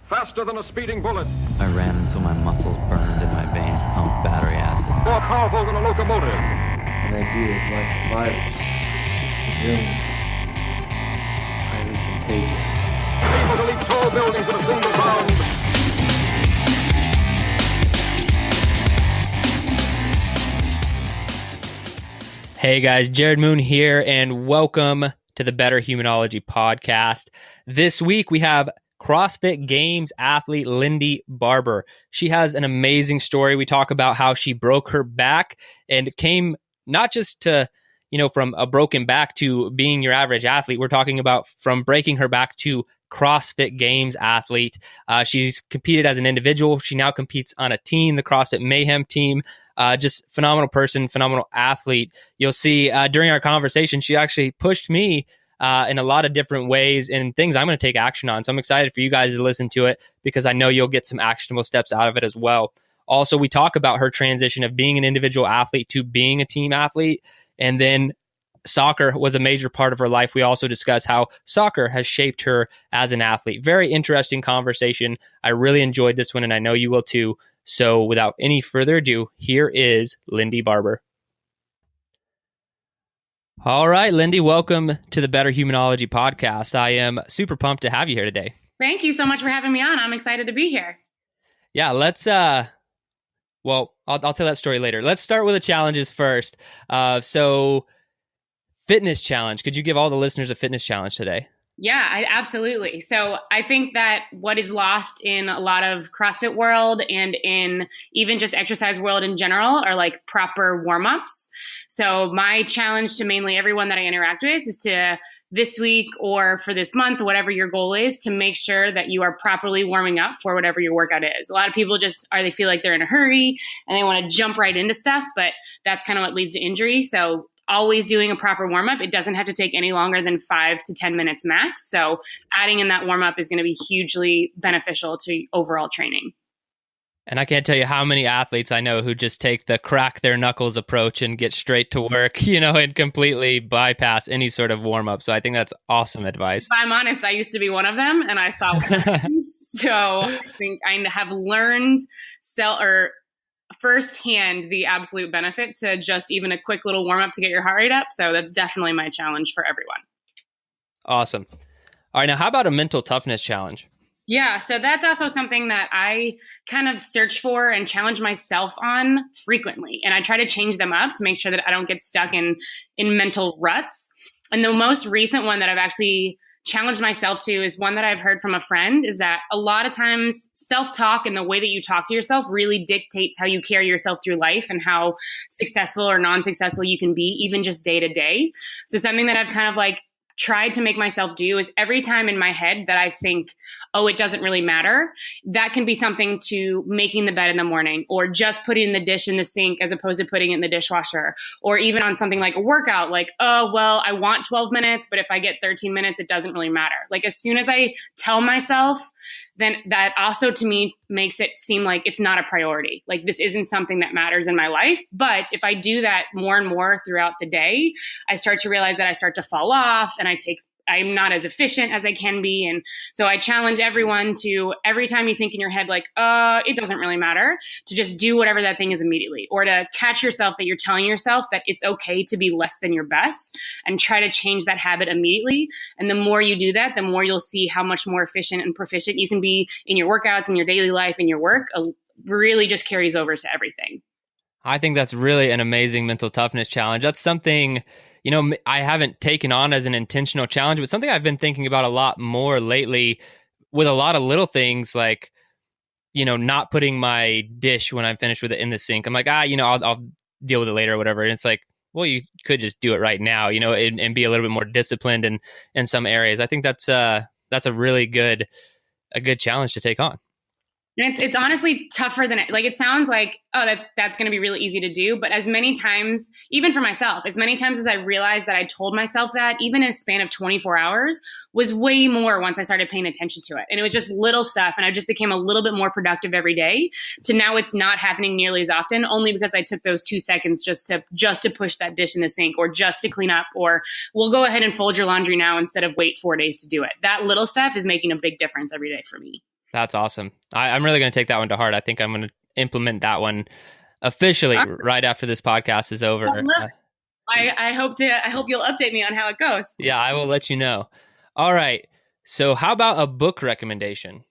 Faster than a speeding bullet. I ran until my muscles burned and my veins pumped battery acid. More powerful than a locomotive. An idea is like a virus. Resilient. Highly contagious. Able to leap tall buildings in a single bound. Hey guys, Jared Moon here, and welcome to the Better Humanology podcast. This week we have CrossFit Games athlete Lindy Barber. She has an amazing story. We talk about how she broke her back and came not just to, from a broken back to being your average athlete. We're talking about from breaking her back to CrossFit Games athlete. She's competed as an individual. She now competes on a team, the CrossFit Mayhem team. Just phenomenal person, phenomenal athlete. You'll see during our conversation, she actually pushed me in a lot of different ways and things I'm going to take action on. So I'm excited for you guys to listen to it because I know you'll get some actionable steps out of it as well. Also, we talk about her transition of being an individual athlete to being a team athlete. And then soccer was a major part of her life. We also discuss how soccer has shaped her as an athlete. Very interesting conversation. I really enjoyed this one, and I know you will too. So without any further ado, here is Lindy Barber. All right, Lindy, welcome to the Better Humanology podcast. I am super pumped to have you here today. Thank you so much for having me on. I'm excited to be here. Yeah, let's, I'll tell that story later. Let's start with the challenges first. So fitness challenge. Could you give all the listeners a fitness challenge today? Yeah, absolutely. So I think that what is lost in a lot of CrossFit world and in even just exercise world in general are like proper warm-ups. So my challenge to mainly everyone that I interact with is to this week or for this month, whatever your goal is, to make sure that you are properly warming up for whatever your workout is. A lot of people they feel like they're in a hurry and they want to jump right into stuff, but that's kind of what leads to injury. So always doing a proper warm-up. It doesn't have to take any longer than 5 to 10 minutes max. So adding in that warm-up is going to be hugely beneficial to overall training. And I can't tell you how many athletes I know who just take the crack their knuckles approach and get straight to work, and completely bypass any sort of warm-up. So I think that's awesome advice. If I'm honest, I used to be one of them and I saw so I think I have learned firsthand the absolute benefit to just even a quick little warm up to get your heart rate up. So that's definitely my challenge for everyone. Awesome. All right. Now, how about a mental toughness challenge? Yeah. So that's also something that I kind of search for and challenge myself on frequently. And I try to change them up to make sure that I don't get stuck in mental ruts. And the most recent one that I've actually challenged myself to is one that I've heard from a friend, is that a lot of times self-talk and the way that you talk to yourself really dictates how you carry yourself through life and how successful or non-successful you can be, even just day to day. So something that I've kind of tried to make myself do is every time in my head that I think, oh, it doesn't really matter, that can be something to making the bed in the morning or just putting the dish in the sink as opposed to putting it in the dishwasher, or even on something like a workout, like, oh, well, I want 12 minutes, but if I get 13 minutes, it doesn't really matter. Like as soon as I tell myself, then that also to me makes it seem like it's not a priority. Like this isn't something that matters in my life. But if I do that more and more throughout the day, I start to realize that I start to fall off and I'm not as efficient as I can be. And so I challenge everyone to, every time you think in your head, like, it doesn't really matter, to just do whatever that thing is immediately, or to catch yourself that you're telling yourself that it's okay to be less than your best and try to change that habit immediately. And the more you do that, the more you'll see how much more efficient and proficient you can be in your workouts, in your daily life, in your work. Really just carries over to everything. I think that's really an amazing mental toughness challenge. That's something I haven't taken on as an intentional challenge, but something I've been thinking about a lot more lately with a lot of little things like, not putting my dish when I'm finished with it in the sink. I'm like, I'll deal with it later or whatever. And it's like, well, you could just do it right now, and be a little bit more disciplined in some areas. I think that's a really good challenge to take on. And it's honestly tougher than it sounds like, oh, that's going to be really easy to do. But as many times, even for myself, as many times as I realized that I told myself that, even in a span of 24 hours, was way more once I started paying attention to it. And it was just little stuff. And I just became a little bit more productive every day, to now it's not happening nearly as often, only because I took those 2 seconds just to push that dish in the sink, or just to clean up, or we'll go ahead and fold your laundry now instead of wait 4 days to do it. That little stuff is making a big difference every day for me. That's awesome. I'm really going to take that one to heart. I think I'm going to implement that one officially right after this podcast is over. I hope you'll update me on how it goes. Yeah, I will let you know. All right. So how about a book recommendation?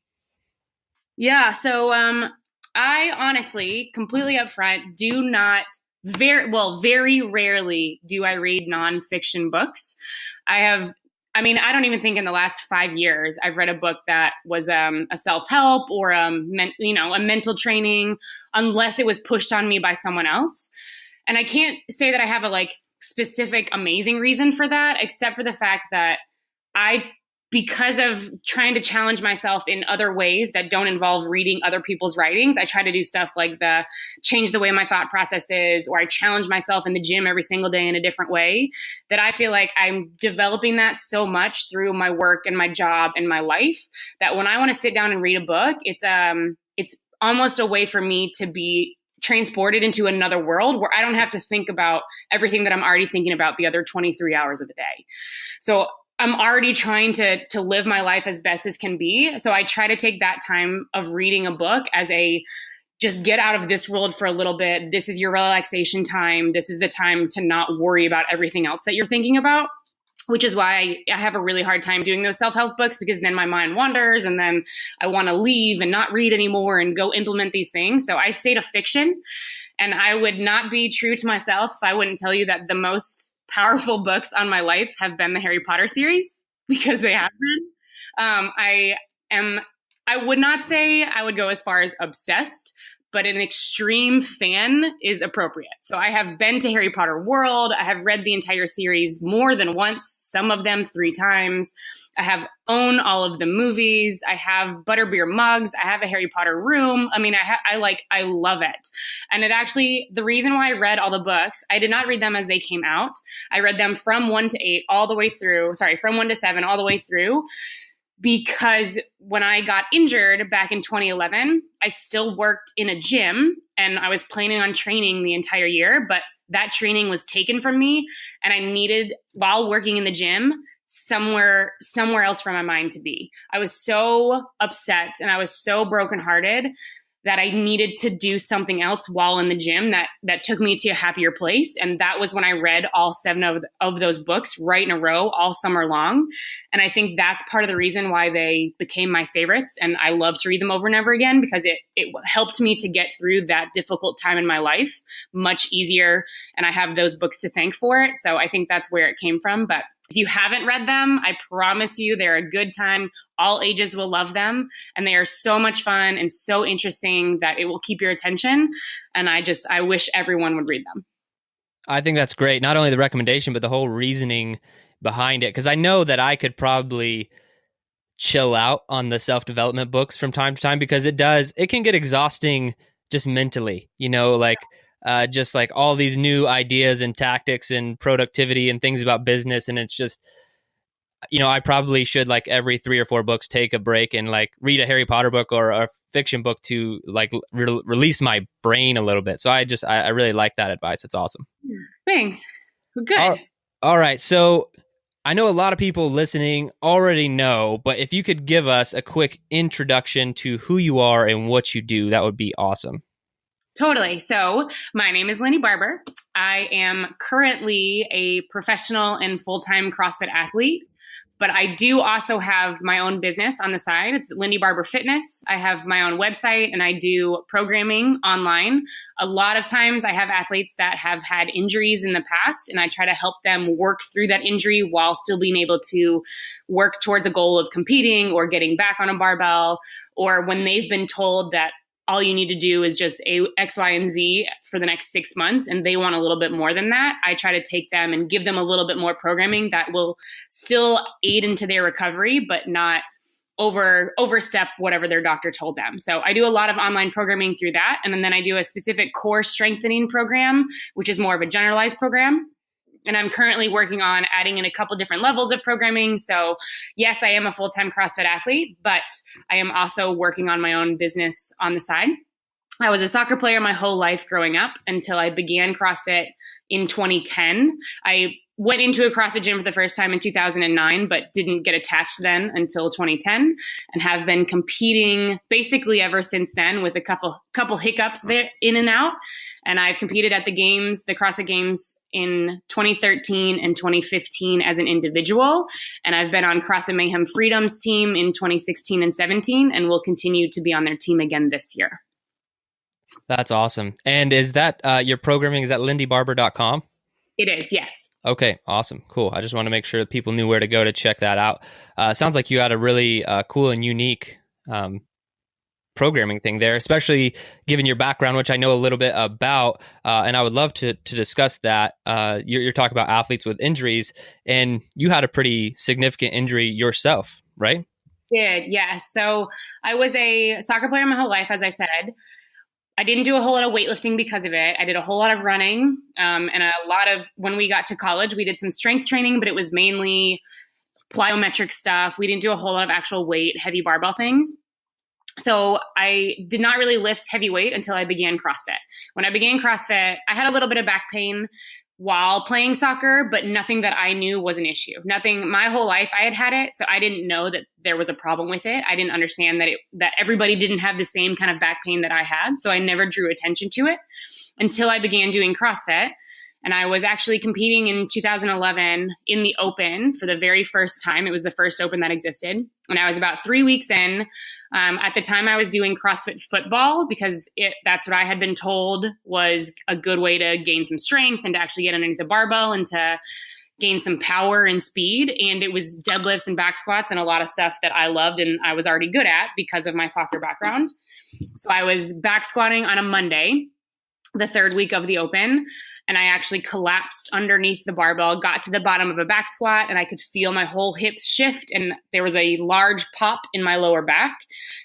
Yeah. So I honestly, completely upfront, do not very rarely do I read nonfiction books. I don't even think in the last 5 years I've read a book that was a self-help or a mental training, unless it was pushed on me by someone else. And I can't say that I have a specific amazing reason for that, except for the fact that because of trying to challenge myself in other ways that don't involve reading other people's writings, I try to do stuff like change the way my thought process is, or I challenge myself in the gym every single day in a different way, that I feel like I'm developing that so much through my work and my job and my life that when I want to sit down and read a book, it's almost a way for me to be transported into another world where I don't have to think about everything that I'm already thinking about the other 23 hours of the day. So I'm already trying to live my life as best as can be. So I try to take that time of reading a book as just get out of this world for a little bit. This is your relaxation time. This is the time to not worry about everything else that you're thinking about, which is why I have a really hard time doing those self-help books, because then my mind wanders and then I want to leave and not read anymore and go implement these things. So I stay to fiction, and I would not be true to myself if I wouldn't tell you that the most powerful books on my life have been the Harry Potter series, because they have been. I would not say I would go as far as obsessed, but an extreme fan is appropriate. So I have been to Harry Potter World. I have read the entire series more than once, some of them 3 times. I have owned all of the movies. I have butterbeer mugs. I have a Harry Potter room. I mean, I love it. And the reason why I read all the books, I did not read them as they came out. I read them from 1 to 8 all the way through, from 1 to 7 all the way through. Because when I got injured back in 2011, I still worked in a gym and I was planning on training the entire year, but that training was taken from me and I needed, while working in the gym, somewhere else for my mind to be. I was so upset and I was so brokenhearted that I needed to do something else while in the gym that took me to a happier place. And that was when I read all 7 of those books right in a row all summer long. And I think that's part of the reason why they became my favorites. And I love to read them over and over again, because it helped me to get through that difficult time in my life much easier. And I have those books to thank for it. So I think that's where it came from. But if you haven't read them, I promise you they're a good time. All ages will love them. And they are so much fun and so interesting that it will keep your attention. And I wish everyone would read them. I think that's great. Not only the recommendation, but the whole reasoning behind it. Because I know that I could probably chill out on the self-development books from time to time, because it can get exhausting just mentally, just like all these new ideas and tactics and productivity and things about business. And it's just, I probably should, every 3 or 4 books, take a break and read a Harry Potter book or a fiction book to release my brain a little bit. So I really like that advice. It's awesome. Thanks. Well, good. All right. So I know a lot of people listening already know, but if you could give us a quick introduction to who you are and what you do, that would be awesome. Totally. So my name is Lindy Barber. I am currently a professional and full-time CrossFit athlete, but I do also have my own business on the side. It's Lindy Barber Fitness. I have my own website and I do programming online. A lot of times I have athletes that have had injuries in the past, and I try to help them work through that injury while still being able to work towards a goal of competing or getting back on a barbell, or when they've been told that all you need to do is just X, Y, and Z for the next 6 months, and they want a little bit more than that. I try to take them and give them a little bit more programming that will still aid into their recovery, but not overstep whatever their doctor told them. So I do a lot of online programming through that. And then I do a specific core strengthening program, which is more of a generalized program. And I'm currently working on adding in a couple different levels of programming. So yes, I am a full-time CrossFit athlete, but I am also working on my own business on the side. I was a soccer player my whole life growing up until I began CrossFit in 2010. I went into a CrossFit gym for the first time in 2009, but didn't get attached then until 2010, and have been competing basically ever since then with a couple hiccups there in and out. And I've competed at the games, the CrossFit Games in 2013 and 2015 as an individual. And I've been on CrossFit Mayhem Freedom's team in 2016 and 17, and will continue to be on their team again this year. That's awesome. And is that your programming is at lindybarber.com? It is, yes. Okay, awesome. Cool. I just want to make sure that people knew where to go to check that out. Sounds like you had a really cool and unique programming thing there, especially given your background, which I know a little bit about. And I would love to discuss that. You're talking about athletes with injuries, and you had a pretty significant injury yourself, right? Did, yeah. So I was a soccer player my whole life, as I said. I didn't do a whole lot of weightlifting because of it. I did a whole lot of running, and a lot of, when we got to college, we did some strength training, but it was mainly plyometric stuff. We didn't do a whole lot of actual weight, heavy barbell things. So I did not really lift heavy weight until I began CrossFit. When I began CrossFit, I had a little bit of back pain while playing soccer, but nothing that I knew was an issue. Nothing, my whole life I had it, so I didn't know that there was a problem with it. I didn't understand that everybody didn't have the same kind of back pain that I had, so I never drew attention to it until I began doing CrossFit. And I was actually competing in 2011 in the Open for the very first time. It was the first Open that existed. And I was about 3 weeks in. At the time, I was doing CrossFit football because that's what I had been told was a good way to gain some strength and to actually get underneath the barbell and to gain some power and speed. And it was deadlifts and back squats and a lot of stuff that I loved and I was already good at because of my soccer background. So I was back squatting on a Monday, the third week of the Open. And I actually collapsed underneath the barbell, got to the bottom of a back squat, and I could feel my whole hips shift. And there was a large pop in my lower back.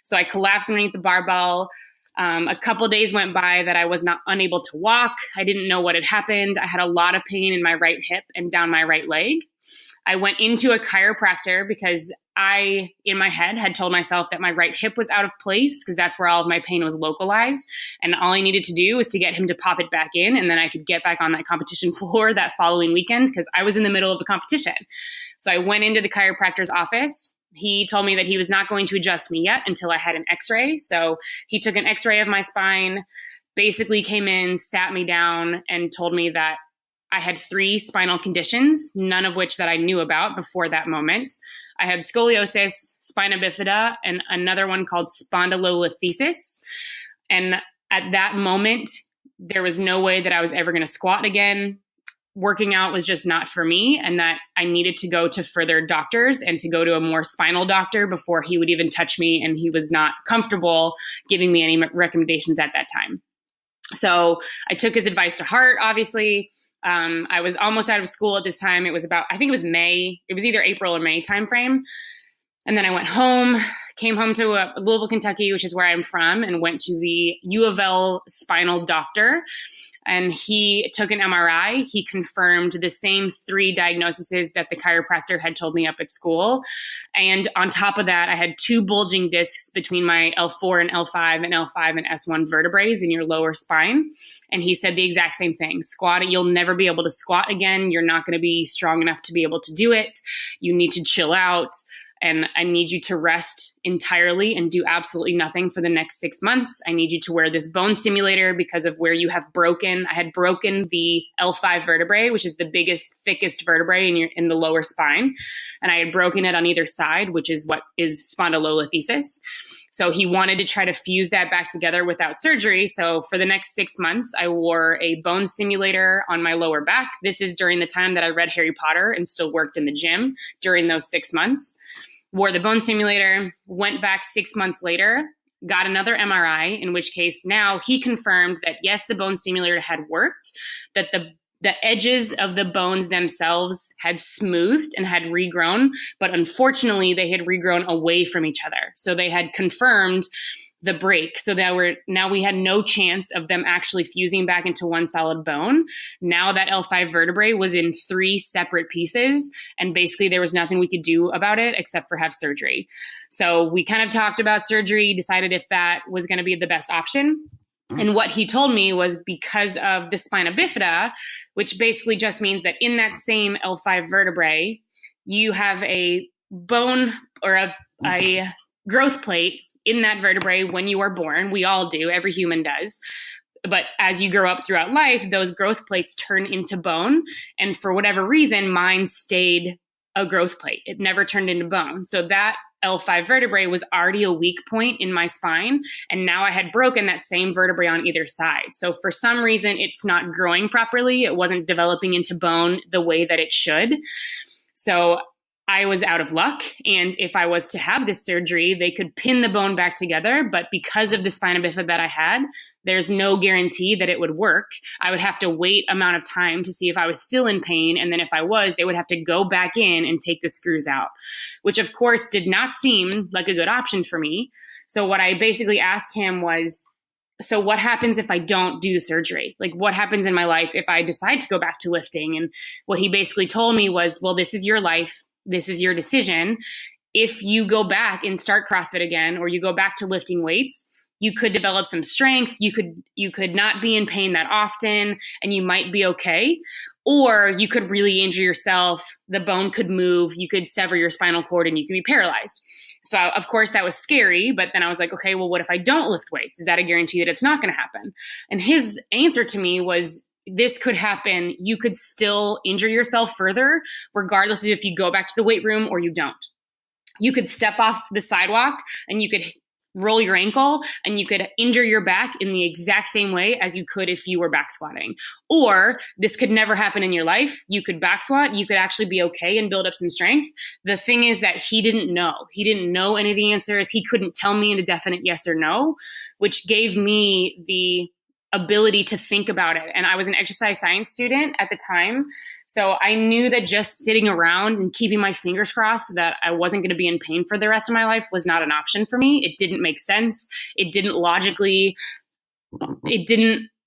So I collapsed underneath the barbell. A couple days went by that I was not unable to walk. I didn't know what had happened. I had a lot of pain in my right hip and down my right leg. I went into a chiropractor because I, in my head, had told myself that my right hip was out of place because that's where all of my pain was localized. And all I needed to do was to get him to pop it back in, and then I could get back on that competition floor that following weekend because I was in the middle of a competition. So I went into the chiropractor's office. He told me that he was not going to adjust me yet until I had an x-ray. So he took an x-ray of my spine, basically came in, sat me down, and told me that I had 3 spinal conditions, none of which that I knew about before that moment. I had scoliosis, spina bifida, and another one called spondylolisthesis. And at that moment, there was no way that I was ever going to squat again. Working out was just not for me, and that I needed to go to further doctors and to go to a more spinal doctor before he would even touch me, and he was not comfortable giving me any recommendations at that time. So I took his advice to heart, obviously. I was almost out of school at this time. It was about, I think it was May. It was either April or May timeframe. And then I went home, came home to Louisville, Kentucky, which is where I'm from, and went to the U of L spinal doctor. And he took an MRI. He confirmed the same 3 diagnoses that the chiropractor had told me up at school. And on top of that, I had 2 bulging discs between my L4 and L5 and L5 and S1 vertebrae in your lower spine. And he said the exact same thing. Squatting, you'll never be able to squat again. You're not going to be strong enough to be able to do it. You need to chill out. And I need you to rest entirely and do absolutely nothing for the next 6 months. I need you to wear this bone stimulator because of where you have broken. I had broken the L5 vertebrae, which is the biggest, thickest vertebrae in the lower spine. And I had broken it on either side, which is what is spondylolisthesis. So he wanted to try to fuse that back together without surgery. So for the next 6 months, I wore a bone stimulator on my lower back. This is during the time that I read Harry Potter and still worked in the gym during those 6 months. Wore the bone stimulator, went back 6 months later, got another MRI, in which case now he confirmed that, yes, the bone stimulator had worked, that the edges of the bones themselves had smoothed and had regrown, but unfortunately they had regrown away from each other. So they had confirmed the break. So that now we had no chance of them actually fusing back into one solid bone. Now that L5 vertebrae was in 3 separate pieces, and basically there was nothing we could do about it except for have surgery. So we kind of talked about surgery, decided if that was going to be the best option. And what he told me was because of the spina bifida, which basically just means that in that same L5 vertebrae, you have a bone or a growth plate in that vertebrae when you are born. We all do. Every human does. But as you grow up throughout life, those growth plates turn into bone. And for whatever reason, mine stayed a growth plate. It never turned into bone. So that L5 vertebrae was already a weak point in my spine. And now I had broken that same vertebrae on either side. So for some reason, it's not growing properly. It wasn't developing into bone the way that it should. So I was out of luck. And if I was to have this surgery, they could pin the bone back together. But because of the spina bifida that I had, there's no guarantee that it would work. I would have to wait amount of time to see if I was still in pain. And then if I was, they would have to go back in and take the screws out, which of course did not seem like a good option for me. So what I basically asked him was, so what happens if I don't do the surgery? Like, what happens in my life if I decide to go back to lifting? And what he basically told me was, well, this is your life. This is your decision. If you go back and start CrossFit again, or you go back to lifting weights, you could develop some strength. You could not be in pain that often, and you might be okay. Or you could really injure yourself. The bone could move. You could sever your spinal cord and you could be paralyzed. So of course that was scary, but then I was like, okay, well, what if I don't lift weights? Is that a guarantee that it's not going to happen? And his answer to me was, this could happen. You could still injure yourself further, regardless of if you go back to the weight room or you don't. You could step off the sidewalk and you could roll your ankle and you could injure your back in the exact same way as you could if you were back squatting. Or this could never happen in your life. You could back squat. You could actually be okay and build up some strength. The thing is that he didn't know. He didn't know any of the answers. He couldn't tell me in a definite yes or no, which gave me the ability to think about it. And I was an exercise science student at the time. So I knew that just sitting around and keeping my fingers crossed that I wasn't going to be in pain for the rest of my life was not an option for me. It didn't make sense. It didn't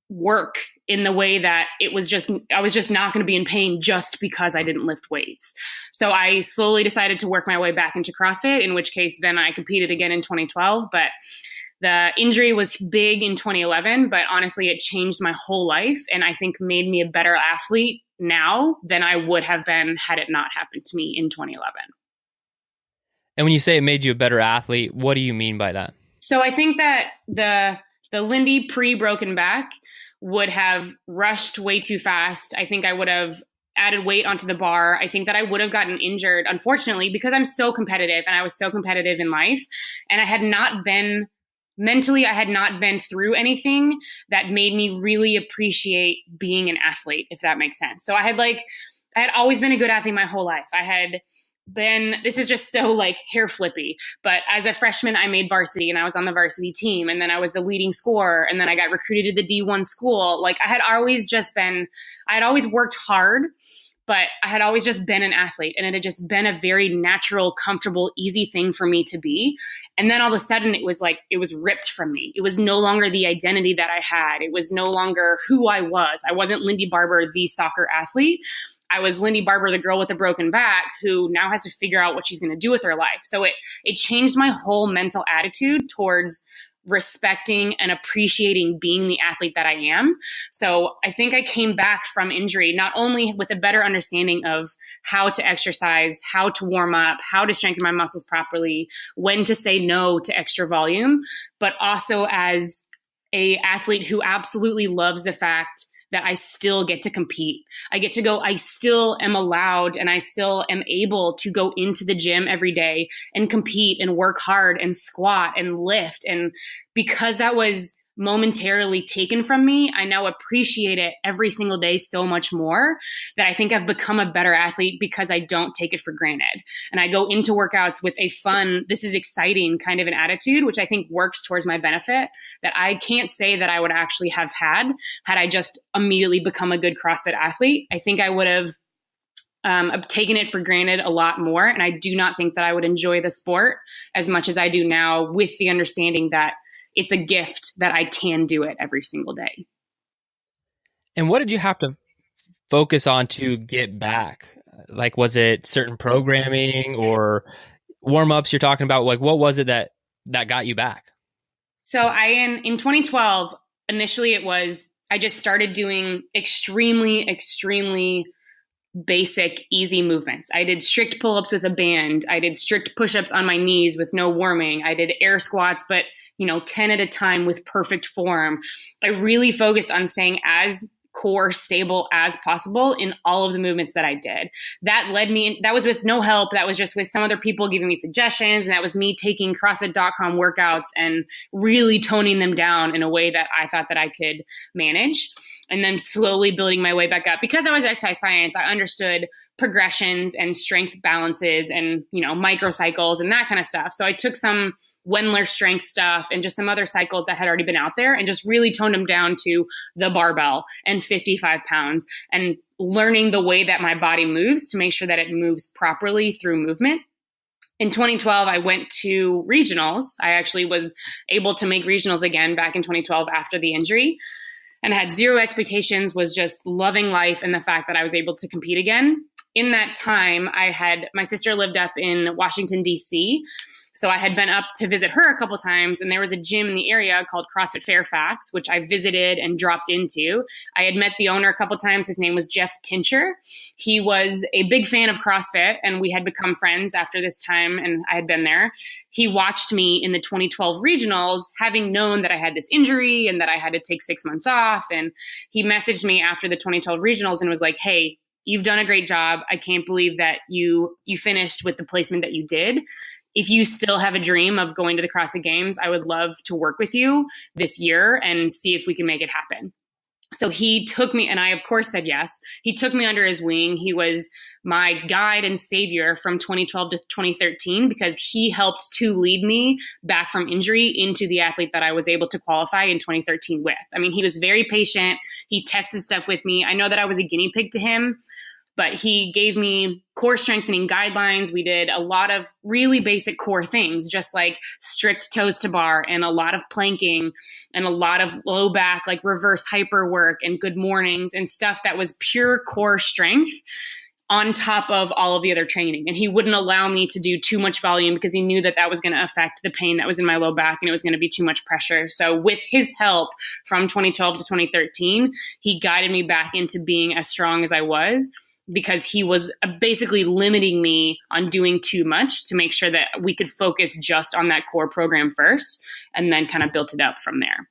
work in the way that I was just not going to be in pain just because I didn't lift weights. So I slowly decided to work my way back into CrossFit, in which case then I competed again in 2012. But the injury was big in 2011, but honestly, it changed my whole life and I think made me a better athlete now than I would have been had it not happened to me in 2011. And when you say it made you a better athlete, what do you mean by that? So I think that the Lindy pre-broken back would have rushed way too fast. I think I would have added weight onto the bar. I think that I would have gotten injured, unfortunately, because I'm so competitive and I was so competitive in life. And I had not been through anything that made me really appreciate being an athlete, if that makes sense. So I had always been a good athlete my whole life. This is just so like hair flippy, but as a freshman, I made varsity and I was on the varsity team, and then I was the leading scorer, and then I got recruited to the D1 school. Like I had always worked hard, but I had always just been an athlete, and it had just been a very natural, comfortable, easy thing for me to be. And then all of a sudden it was ripped from me. It was no longer the identity that I had. It was no longer who I was. I wasn't Lindy Barber, the soccer athlete. I was Lindy Barber, the girl with the broken back, who now has to figure out what she's going to do with her life. So it changed my whole mental attitude towards respecting and appreciating being the athlete that I am. So I think I came back from injury not only with a better understanding of how to exercise, how to warm up, how to strengthen my muscles properly, when to say no to extra volume, but also as an athlete who absolutely loves the fact that I still get to compete. I still am allowed and I still am able to go into the gym every day and compete and work hard and squat and lift. And because that was momentarily taken from me, I now appreciate it every single day so much more that I think I've become a better athlete because I don't take it for granted. And I go into workouts with a fun, this is exciting kind of an attitude, which I think works towards my benefit that I can't say that I would actually have had I just immediately become a good CrossFit athlete. I think I would have taken it for granted a lot more. And I do not think that I would enjoy the sport as much as I do now, with the understanding that it's a gift that I can do it every single day. And what did you have to focus on to get back? Like, was it certain programming or warm-ups you're talking about? Like, what was it that got you back? So in 2012, initially I just started doing extremely basic, easy movements. I did strict pull-ups with a band. I did strict push-ups on my knees with no warming. I did air squats, but 10 at a time with perfect form. I really focused on staying as core stable as possible in all of the movements that I did. That was with no help. That was just with some other people giving me suggestions. And that was me taking CrossFit.com workouts and really toning them down in a way that I thought that I could manage. And then slowly building my way back up. Because I was exercise science, I understood progressions and strength balances and, microcycles and that kind of stuff. So I took some Wendler strength stuff and just some other cycles that had already been out there and just really toned them down to the barbell and 55 pounds and learning the way that my body moves to make sure that it moves properly through movement. In 2012, I went to regionals. I actually was able to make regionals again back in 2012 after the injury. And had zero expectations, was just loving life and the fact that I was able to compete again. In that time, my sister lived up in Washington, D.C., so I had been up to visit her a couple times, and there was a gym in the area called CrossFit Fairfax, which I visited and dropped into. I had met the owner a couple times. His name was Jeff Tincher. He was a big fan of CrossFit, and we had become friends after this time, and I had been there. He watched me in the 2012 regionals, having known that I had this injury and that I had to take 6 months off, and he messaged me after the 2012 regionals and was like, "Hey, you've done a great job. I can't believe that you finished with the placement that you did. If you still have a dream of going to the CrossFit Games, I would love to work with you this year and see if we can make it happen." So he took me, and I of course said yes. He took me under his wing. He was my guide and savior from 2012 to 2013 because he helped to lead me back from injury into the athlete that I was able to qualify in 2013 with. I mean, he was very patient. He tested stuff with me. I know that I was a guinea pig to him, but he gave me core strengthening guidelines. We did a lot of really basic core things, just like strict toes to bar and a lot of planking and a lot of low back, like reverse hyper work and good mornings and stuff that was pure core strength on top of all of the other training. And he wouldn't allow me to do too much volume because he knew that that was going to affect the pain that was in my low back and it was going to be too much pressure. So with his help from 2012 to 2013, he guided me back into being as strong as I was, because he was basically limiting me on doing too much to make sure that we could focus just on that core program first and then kind of built it up from there.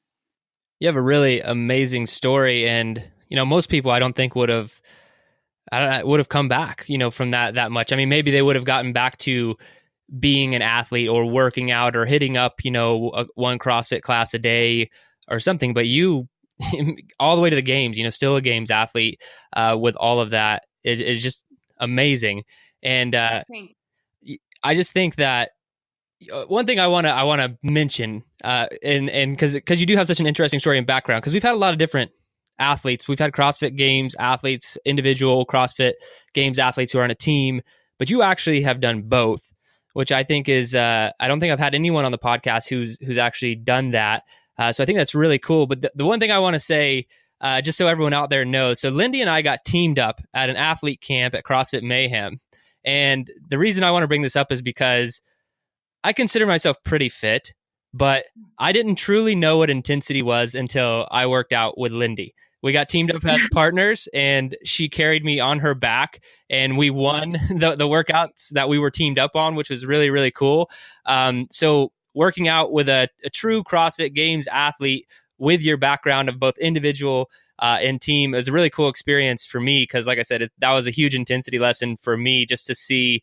You have a really amazing story, and most people I don't think would have come back, from that much. I mean, maybe they would have gotten back to being an athlete or working out or hitting up, one CrossFit class a day or something, but you all the way to the games, still a games athlete with all of that. It's just amazing. And I just think that one thing I want to mention, and because you do have such an interesting story and background, because we've had a lot of different athletes. We've had CrossFit Games athletes, individual CrossFit Games athletes who are on a team, but you actually have done both, which I think is, I don't think I've had anyone on the podcast who's actually done that. So I think that's really cool. But the one thing I want to say, just so everyone out there knows, so Lindy and I got teamed up at an athlete camp at CrossFit Mayhem. And the reason I want to bring this up is because I consider myself pretty fit, but I didn't truly know what intensity was until I worked out with Lindy. We got teamed up as partners, and she carried me on her back, and we won the workouts that we were teamed up on, which was really, really cool. So working out with a true CrossFit Games athlete with your background of both individual and team is a really cool experience for me, because like I said, that was a huge intensity lesson for me, just to see,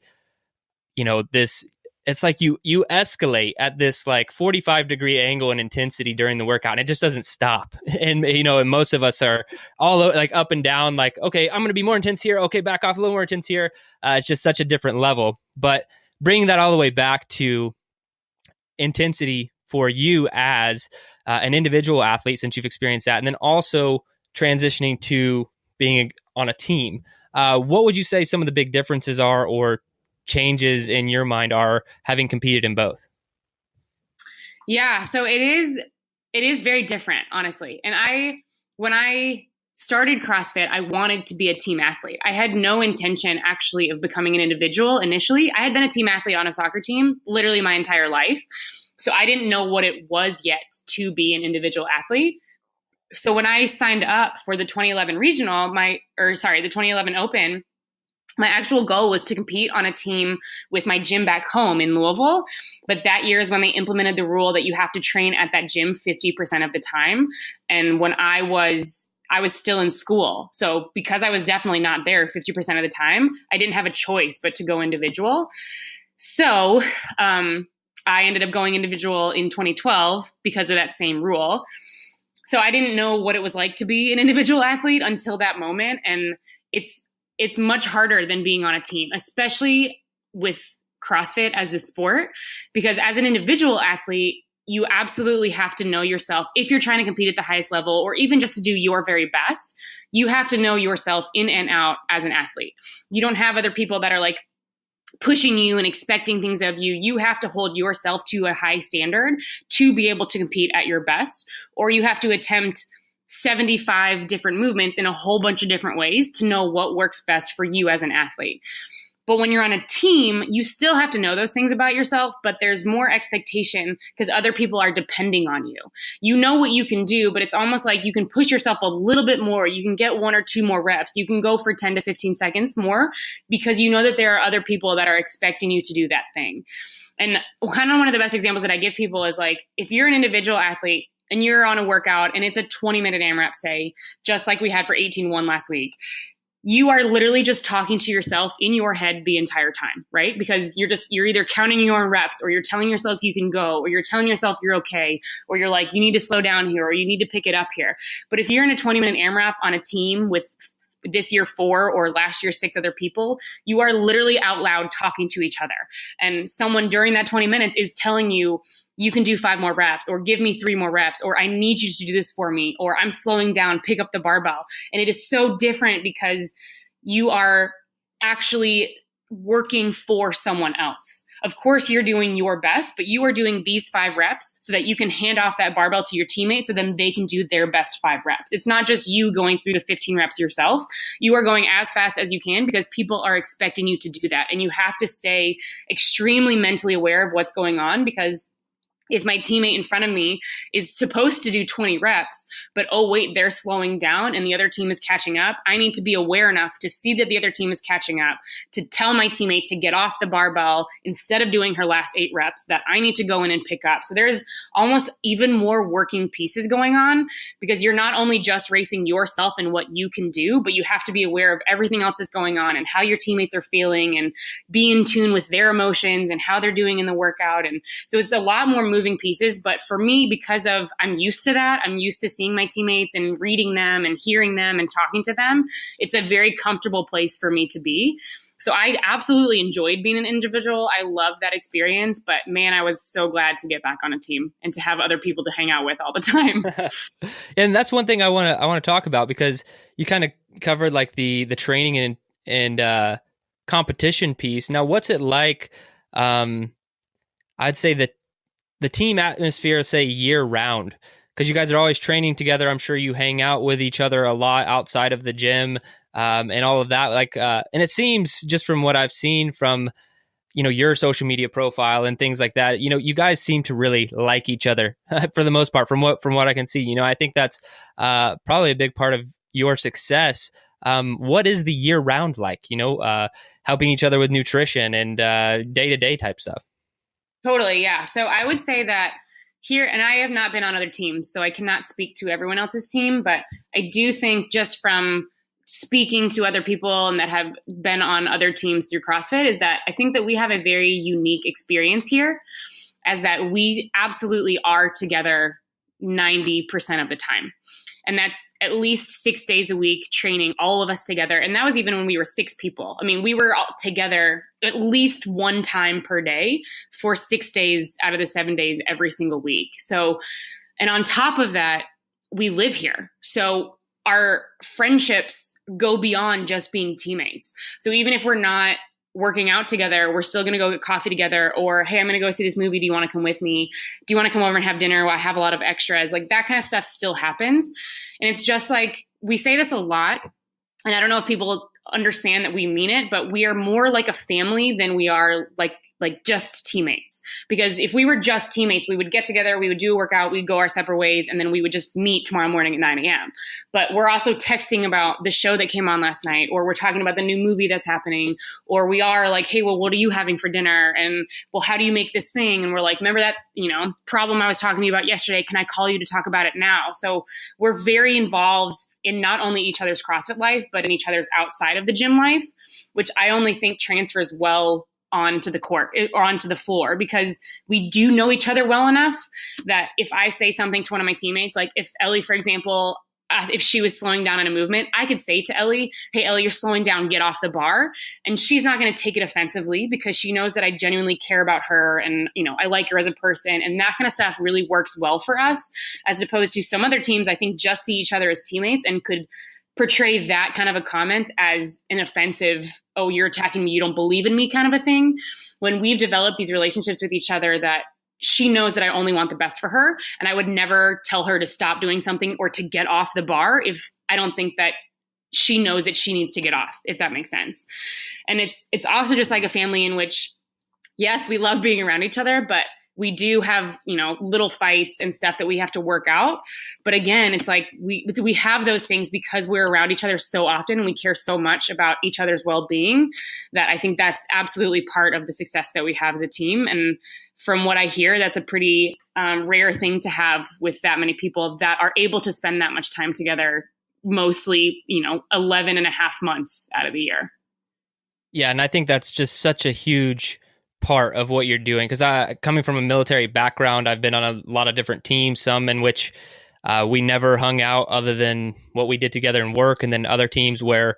this. It's like you escalate at this like 45-degree angle in intensity during the workout, and it just doesn't stop. And and most of us are all like up and down, like, okay, I'm going to be more intense here. Okay, back off a little more intense here. It's just such a different level. But bringing that all the way back to intensity for you as an individual athlete, since you've experienced that, and then also transitioning to being on a team, what would you say some of the big differences are, or changes in your mind are, having competed in both? Yeah, so it is very different, honestly. And when I started CrossFit, I wanted to be a team athlete. I had no intention actually of becoming an individual initially. I had been a team athlete on a soccer team literally my entire life. So I didn't know what it was yet to be an individual athlete. So when I signed up for the 2011 regional, the 2011 Open, my actual goal was to compete on a team with my gym back home in Louisville. But that year is when they implemented the rule that you have to train at that gym 50% of the time. And when I was still in school. So because I was definitely not there 50% of the time, I didn't have a choice but to go individual. So I ended up going individual in 2012 because of that same rule. So I didn't know what it was like to be an individual athlete until that moment. And it's much harder than being on a team, especially with CrossFit as the sport, because as an individual athlete, you absolutely have to know yourself. If you're trying to compete at the highest level, or even just to do your very best, you have to know yourself in and out as an athlete. You don't have other people that are like pushing you and expecting things of you. You have to hold yourself to a high standard to be able to compete at your best, or you have to attempt 75 different movements in a whole bunch of different ways to know what works best for you as an athlete. But when you're on a team, you still have to know those things about yourself, but there's more expectation because other people are depending on you. You know what you can do, but it's almost like you can push yourself a little bit more. You can get 1 or 2 more reps. You can go for 10 to 15 seconds more because you know that there are other people that are expecting you to do that thing. And kind of one of the best examples that I give people is like, if you're an individual athlete, and you're on a workout and it's a 20-minute AMRAP, say, just like we had for 18-1 last week, you are literally just talking to yourself in your head the entire time, right? Because you're either counting your own reps, or you're telling yourself you can go, or you're telling yourself you're okay, or you're like, you need to slow down here, or you need to pick it up here. But if you're in a 20-minute AMRAP on a team with this year 4 or last year 6 other people, you are literally out loud talking to each other. And someone during that 20 minutes is telling you, you can do 5 more reps, or give me 3 more reps, or I need you to do this for me, or I'm slowing down, pick up the barbell. And it is so different because you are actually working for someone else. Of course, you're doing your best, but you are doing these 5 reps so that you can hand off that barbell to your teammate so then they can do their best 5 reps. It's not just you going through the 15 reps yourself. You are going as fast as you can because people are expecting you to do that. And you have to stay extremely mentally aware of what's going on, because if my teammate in front of me is supposed to do 20 reps, but oh wait, they're slowing down and the other team is catching up, I need to be aware enough to see that the other team is catching up, to tell my teammate to get off the barbell instead of doing her last 8 reps, that I need to go in and pick up. So there's almost even more working pieces going on, because you're not only just racing yourself and what you can do, but you have to be aware of everything else that's going on and how your teammates are feeling and be in tune with their emotions and how they're doing in the workout. And so it's a lot more moving pieces. But for me, because of I'm used to that, I'm used to seeing my teammates and reading them and hearing them and talking to them, it's a very comfortable place for me to be. So I absolutely enjoyed being an individual. I love that experience, but man, I was so glad to get back on a team and to have other people to hang out with all the time. And that's one thing I want to talk about, because you kind of covered like the training and competition piece. Now, what's it like? I'd say that the team atmosphere, say year round, because you guys are always training together. I'm sure you hang out with each other a lot outside of the gym, and all of that. Like, and it seems just from what I've seen from, your social media profile and things like that, you guys seem to really like each other for the most part, from what I can see. I think that's probably a big part of your success. What is the year round like? Helping each other with nutrition and day-to-day type stuff. Totally. Yeah. So I would say that here, and I have not been on other teams, so I cannot speak to everyone else's team, but I do think just from speaking to other people and that have been on other teams through CrossFit is that I think that we have a very unique experience here, as that we absolutely are together 90% of the time. And that's at least 6 days a week training, all of us together. And that was even when we were 6 people. I mean, we were all together at least 1 time per day for 6 days out of the 7 days every single week. So, and on top of that, we live here. So our friendships go beyond just being teammates. So even if we're not working out together, we're still going to go get coffee together, or, hey, I'm going to go see this movie. Do you want to come with me? Do you want to come over and have dinner? Well, I have a lot of extras. Like that kind of stuff still happens. And it's just like, we say this a lot, and I don't know if people understand that we mean it, but we are more like a family than we are like like just teammates. Because if we were just teammates, we would get together, we would do a workout, we'd go our separate ways, and then we would just meet tomorrow morning at 9 a.m. But we're also texting about the show that came on last night, or we're talking about the new movie that's happening, or we are like, hey, well, what are you having for dinner? And well, how do you make this thing? And we're like, remember that, problem I was talking to you about yesterday? Can I call you to talk about it now? So we're very involved in not only each other's CrossFit life, but in each other's outside of the gym life, which I only think transfers well onto the court or onto the floor, because we do know each other well enough that if I say something to one of my teammates, like if Ellie, for example, if she was slowing down in a movement, I could say to Ellie, hey, Ellie, you're slowing down, get off the bar. And she's not going to take it offensively because she knows that I genuinely care about her and, I like her as a person. And that kind of stuff really works well for us, as opposed to some other teams, I think, just see each other as teammates and could portray that kind of a comment as an offensive, oh, you're attacking me, you don't believe in me kind of a thing. When we've developed these relationships with each other, that she knows that I only want the best for her, and I would never tell her to stop doing something or to get off the bar if I don't think that she knows that she needs to get off, if that makes sense. And it's also just like a family in which, yes, we love being around each other, but we do have, little fights and stuff that we have to work out. But again, it's like we have those things because we're around each other so often and we care so much about each other's well-being, that I think that's absolutely part of the success that we have as a team. And from what I hear, that's a pretty rare thing to have with that many people that are able to spend that much time together, mostly, 11 and a half months out of the year. Yeah. And I think that's just such a huge part of what you're doing. Because coming from a military background, I've been on a lot of different teams, some in which we never hung out other than what we did together in work, and then other teams where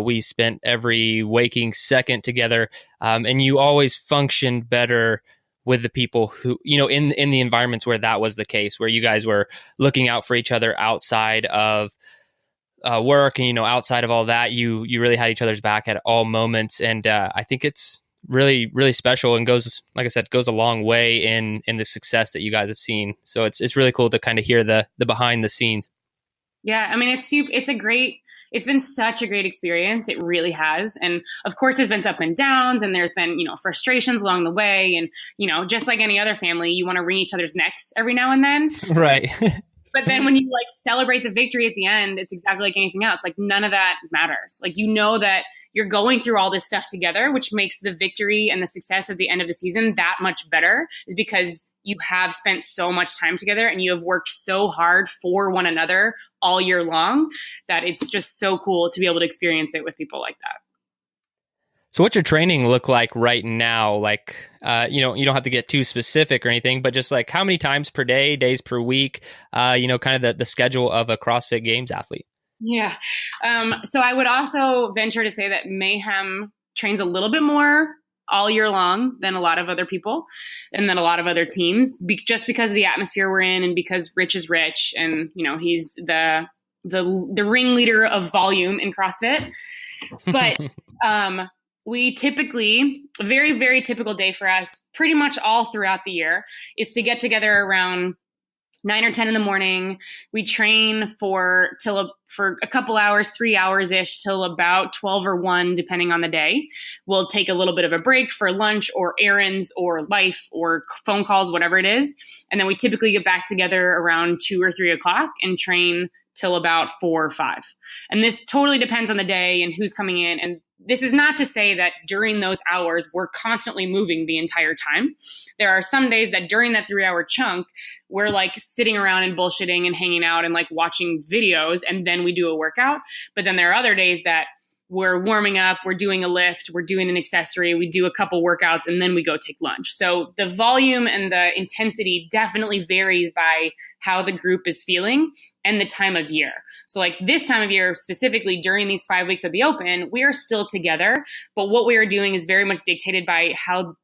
we spent every waking second together. And you always functioned better with the people who, in the environments where that was the case, where you guys were looking out for each other outside of work, and, outside of all that, you really had each other's back at all moments. And I think it's really, really special and goes, like I said, goes a long way in the success that you guys have seen. So it's really cool to kind of hear the behind the scenes. Yeah. I mean, it's been such a great experience. It really has. And of course, there's been ups and downs, and there's been, frustrations along the way. And, just like any other family, you want to wring each other's necks every now and then. Right. But then when you celebrate the victory at the end, it's exactly like anything else. Like none of that matters. Like, that you're going through all this stuff together, which makes the victory and the success at the end of the season that much better, is because you have spent so much time together and you have worked so hard for one another all year long, that it's just so cool to be able to experience it with people like that. So what's your training look like right now? Like, you don't have to get too specific or anything, but just like how many times per day, days per week, kind of the schedule of a CrossFit Games athlete? Yeah. So I would also venture to say that Mayhem trains a little bit more all year long than a lot of other people and then a lot of other teams, just because of the atmosphere we're in, and because Rich is Rich, and he's the ringleader of volume in CrossFit. But we typically, a very, very typical day for us, pretty much all throughout the year, is to get together around 9 or 10 in the morning. We train for a couple hours, 3 hours ish, till about 12 or 1, depending on the day. We'll take a little bit of a break for lunch or errands or life or phone calls, whatever it is. And then we typically get back together around 2 or 3 o'clock and train till about 4 or 5. And this totally depends on the day and who's coming in. And this is not to say that during those hours, we're constantly moving the entire time. There are some days that during that 3-hour chunk, we're sitting around and bullshitting and hanging out and watching videos, and then we do a workout. But then there are other days that we're warming up, we're doing a lift, we're doing an accessory, we do a couple workouts, and then we go take lunch. So the volume and the intensity definitely varies by how the group is feeling and the time of year. So this time of year, specifically during these 5 weeks of the Open, we are still together, but what we are doing is very much dictated by how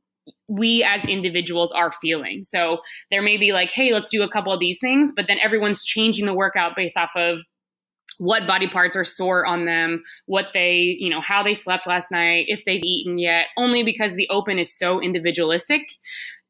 we as individuals are feeling. So there may be hey, let's do a couple of these things, but then everyone's changing the workout based off of what body parts are sore on them, what they, how they slept last night, if they've eaten yet, only because the Open is so individualistic.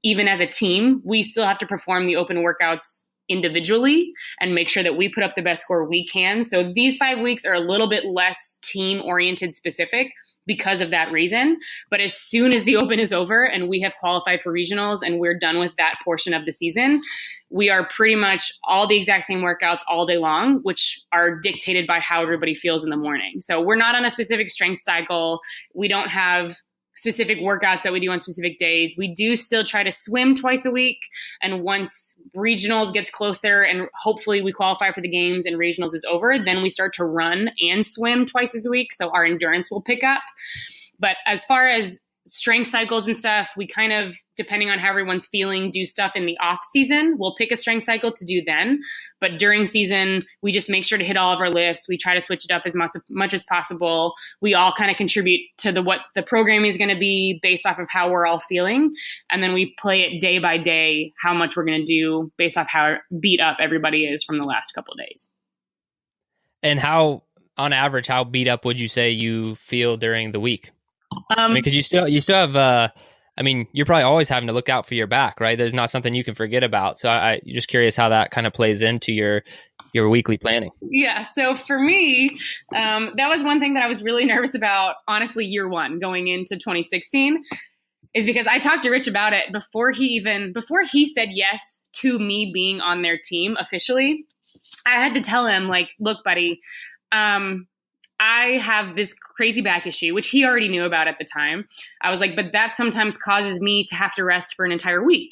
Even as a team, we still have to perform the Open workouts individually and make sure that we put up the best score we can. So these 5 weeks are a little bit less team oriented specific because of that reason. But as soon as the Open is over and we have qualified for regionals and we're done with that portion of the season, we are pretty much all the exact same workouts all day long, which are dictated by how everybody feels in the morning. So we're not on a specific strength cycle. We don't have specific workouts that we do on specific days. We do still try to swim twice a week. And once regionals gets closer and hopefully we qualify for the games and regionals is over, then we start to run and swim twice a week. So our endurance will pick up. But as far as strength cycles and stuff, we kind of, depending on how everyone's feeling, do stuff in the off season. We'll pick a strength cycle to do then. But during season, we just make sure to hit all of our lifts. We try to switch it up as much as possible. We all kind of contribute to what the program is going to be based off of how we're all feeling. And then we play it day by day, how much we're going to do based off how beat up everybody is from the last couple of days. And how, on average, how beat up would you say you feel during the week? Because you still have, you're probably always having to look out for your back, right? There's not something you can forget about. So I'm just curious how that kind of plays into your weekly planning. Yeah. So for me, that was one thing that I was really nervous about, honestly, year one going into 2016, is because I talked to Rich about it before he said yes to me being on their team officially. I had to tell him, like, look, buddy, I have this crazy back issue, which he already knew about at the time. I was like, but that sometimes causes me to have to rest for an entire week.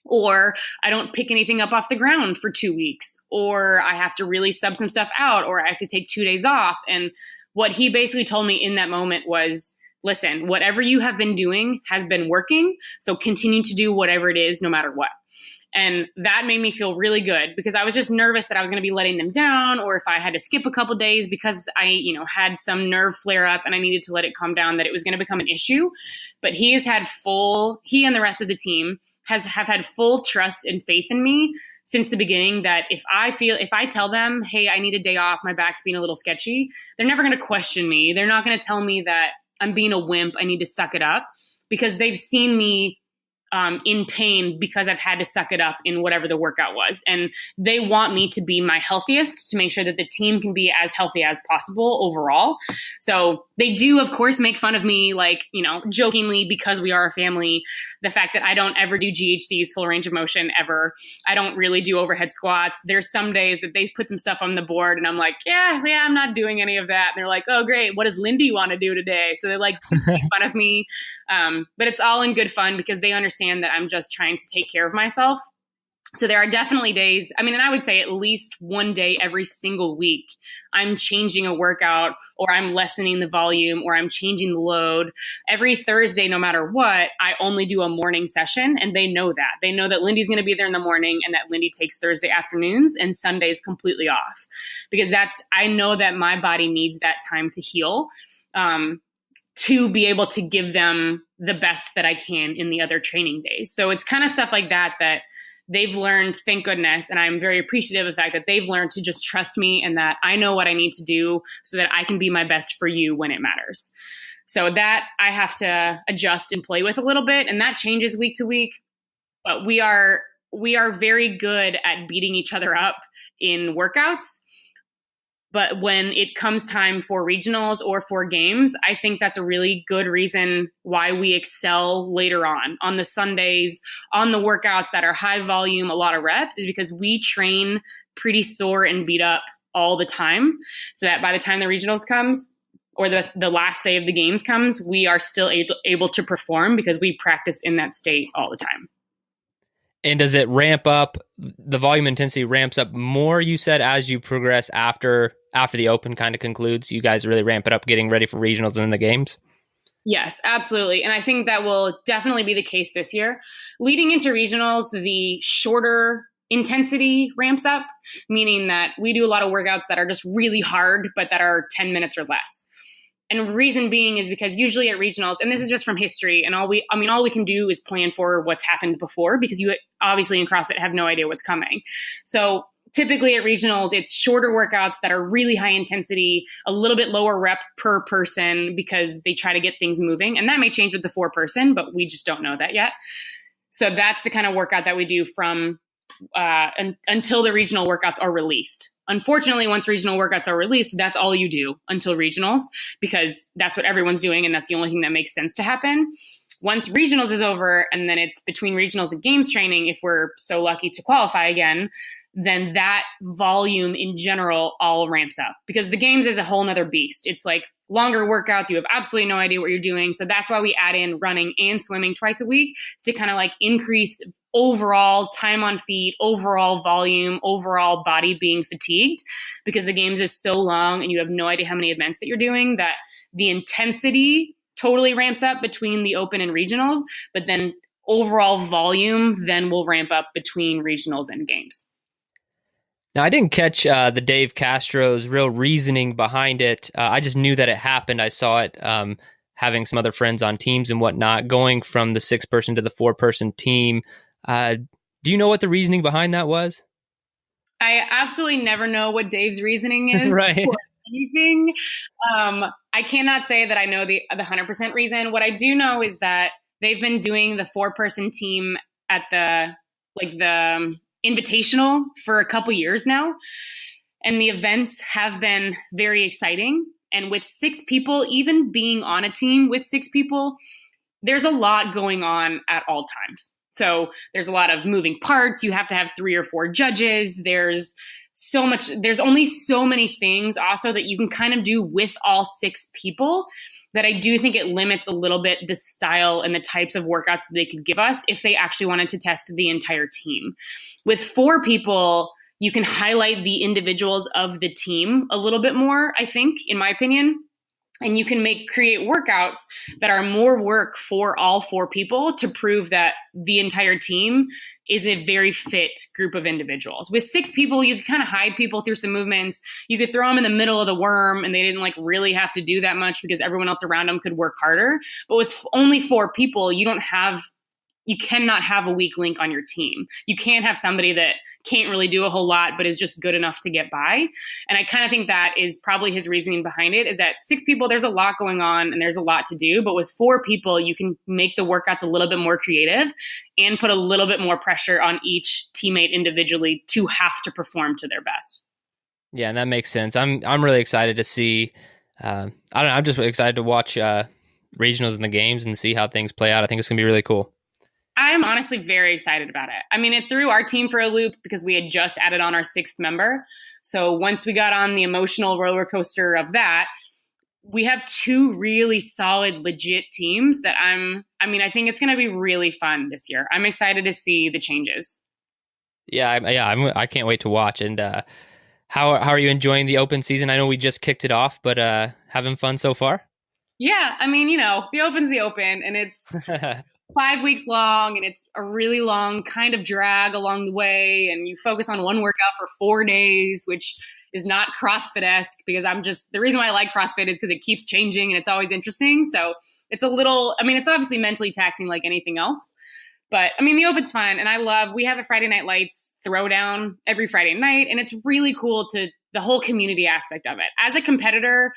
Or I don't pick anything up off the ground for 2 weeks. Or I have to really sub some stuff out. Or I have to take 2 days off. And what he basically told me in that moment was, listen, whatever you have been doing has been working. So continue to do whatever it is, no matter what. And that made me feel really good because I was just nervous that I was going to be letting them down, or if I had to skip a couple days because I, had some nerve flare up and I needed to let it calm down, that it was going to become an issue. But he and the rest of the team have had full trust and faith in me since the beginning, that if I tell them, hey, I need a day off, my back's being a little sketchy, they're never going to question me. They're not going to tell me that I'm being a wimp, I need to suck it up, because they've seen me in pain because I've had to suck it up in whatever the workout was. And they want me to be my healthiest to make sure that the team can be as healthy as possible overall. So they do, of course, make fun of me, like, jokingly, because we are a family, the fact that I don't ever do GHCs, full range of motion, ever. I don't really do overhead squats. There's some days that they put some stuff on the board and I'm like, yeah, I'm not doing any of that. And they're like, oh, great. What does Lindy want to do today? So they like make fun of me. But it's all in good fun because they understand that I'm just trying to take care of myself. So there are definitely days, and I would say at least one day every single week, I'm changing a workout, or I'm lessening the volume, or I'm changing the load. Every Thursday, no matter what, I only do a morning session, and they know that. They know that Lindy's going to be there in the morning and that Lindy takes Thursday afternoons and Sundays completely off. Because I know that my body needs that time to heal, to be able to give them the best that I can in the other training days. So it's kind of stuff like that they've learned, thank goodness. And I'm very appreciative of the fact that they've learned to just trust me and that I know what I need to do so that I can be my best for you when it matters. So that I have to adjust and play with a little bit. And that changes week to week. But we are very good at beating each other up in workouts. But when it comes time for regionals or for games, I think that's a really good reason why we excel later on the Sundays, on the workouts that are high volume, a lot of reps, is because we train pretty sore and beat up all the time. So that by the time the regionals comes, or the last day of the games comes, we are still able to perform because we practice in that state all the time. And does it ramp up, the volume intensity ramps up more, you said, as you progress after the Open kind of concludes? You guys really ramp it up getting ready for regionals and then the games? Yes, absolutely. And I think that will definitely be the case this year. Leading into regionals, the shorter intensity ramps up, meaning that we do a lot of workouts that are just really hard, but that are 10 minutes or less. And reason being is because usually at regionals, and this is just from history, and all we can do is plan for what's happened before, because you obviously in CrossFit have no idea what's coming. So typically at regionals, it's shorter workouts that are really high intensity, a little bit lower rep per person because they try to get things moving. And that may change with the 4-person, but we just don't know that yet. So that's the kind of workout that we do from until the regional workouts are released. Unfortunately, once regional workouts are released, that's all you do until regionals, because that's what everyone's doing and that's the only thing that makes sense to happen. Once regionals is over, and then it's between regionals and games training, if we're so lucky to qualify again, then that volume in general all ramps up, because the games is a whole nother beast. It's like longer workouts. You have absolutely no idea what you're doing. So that's why we add in running and swimming twice a week, to kind of like increase overall time on feet, overall volume, overall body being fatigued, because the games is so long and you have no idea how many events that you're doing, that the intensity totally ramps up between the open and regionals, but then overall volume then will ramp up between regionals and games. Now, I didn't catch the Dave Castro's real reasoning behind it. I just knew that it happened. I saw it having some other friends on teams and whatnot, going from the 6-person to the 4-person team. Do you know what the reasoning behind that was? I absolutely never know what Dave's reasoning is. Right. For anything. I cannot say that I know the 100% reason. What I do know is that they've been doing the 4-person team at the Invitational for a couple years now, and the events have been very exciting. And with 6 people, even being on a team with 6 people, there's a lot going on at all times. So there's a lot of moving parts. You have to have 3 or 4 judges. There's only so many things also that you can kind of do with all 6 people, that I do think it limits a little bit the style and the types of workouts that they could give us if they actually wanted to test the entire team. With 4 people, you can highlight the individuals of the team a little bit more, I think, in my opinion. And you can create workouts that are more work for all 4 people to prove that the entire team is a very fit group of individuals. With 6 people, you can kind of hide people through some movements. You could throw them in the middle of the worm and they didn't really have to do that much because everyone else around them could work harder. But with only 4 people, you cannot have a weak link on your team. You can't have somebody that can't really do a whole lot, but is just good enough to get by. And I kind of think that is probably his reasoning behind it, is that 6 people, there's a lot going on and there's a lot to do. But with 4 people, you can make the workouts a little bit more creative and put a little bit more pressure on each teammate individually to have to perform to their best. Yeah, and that makes sense. I'm really excited to see. I don't know. I'm just excited to watch regionals in the games and see how things play out. I think it's gonna be really cool. I'm honestly very excited about it. I mean, it threw our team for a loop because we had just added on our 6th member. So once we got on the emotional roller coaster of that, we have 2 really solid, legit teams that I think it's going to be really fun this year. I'm excited to see the changes. I can't wait to watch. And how are you enjoying the open season? I know we just kicked it off, but having fun so far? Yeah, I mean, the open's the open, and it's 5 weeks long, and it's a really long kind of drag along the way, and you focus on one workout for 4 days, which is not CrossFit-esque, because the reason why I like CrossFit is because it keeps changing and it's always interesting. So it's it's obviously mentally taxing like anything else. But the open's fun, and we have a Friday Night Lights throwdown every Friday night, and it's really cool the whole community aspect of it. As a competitor,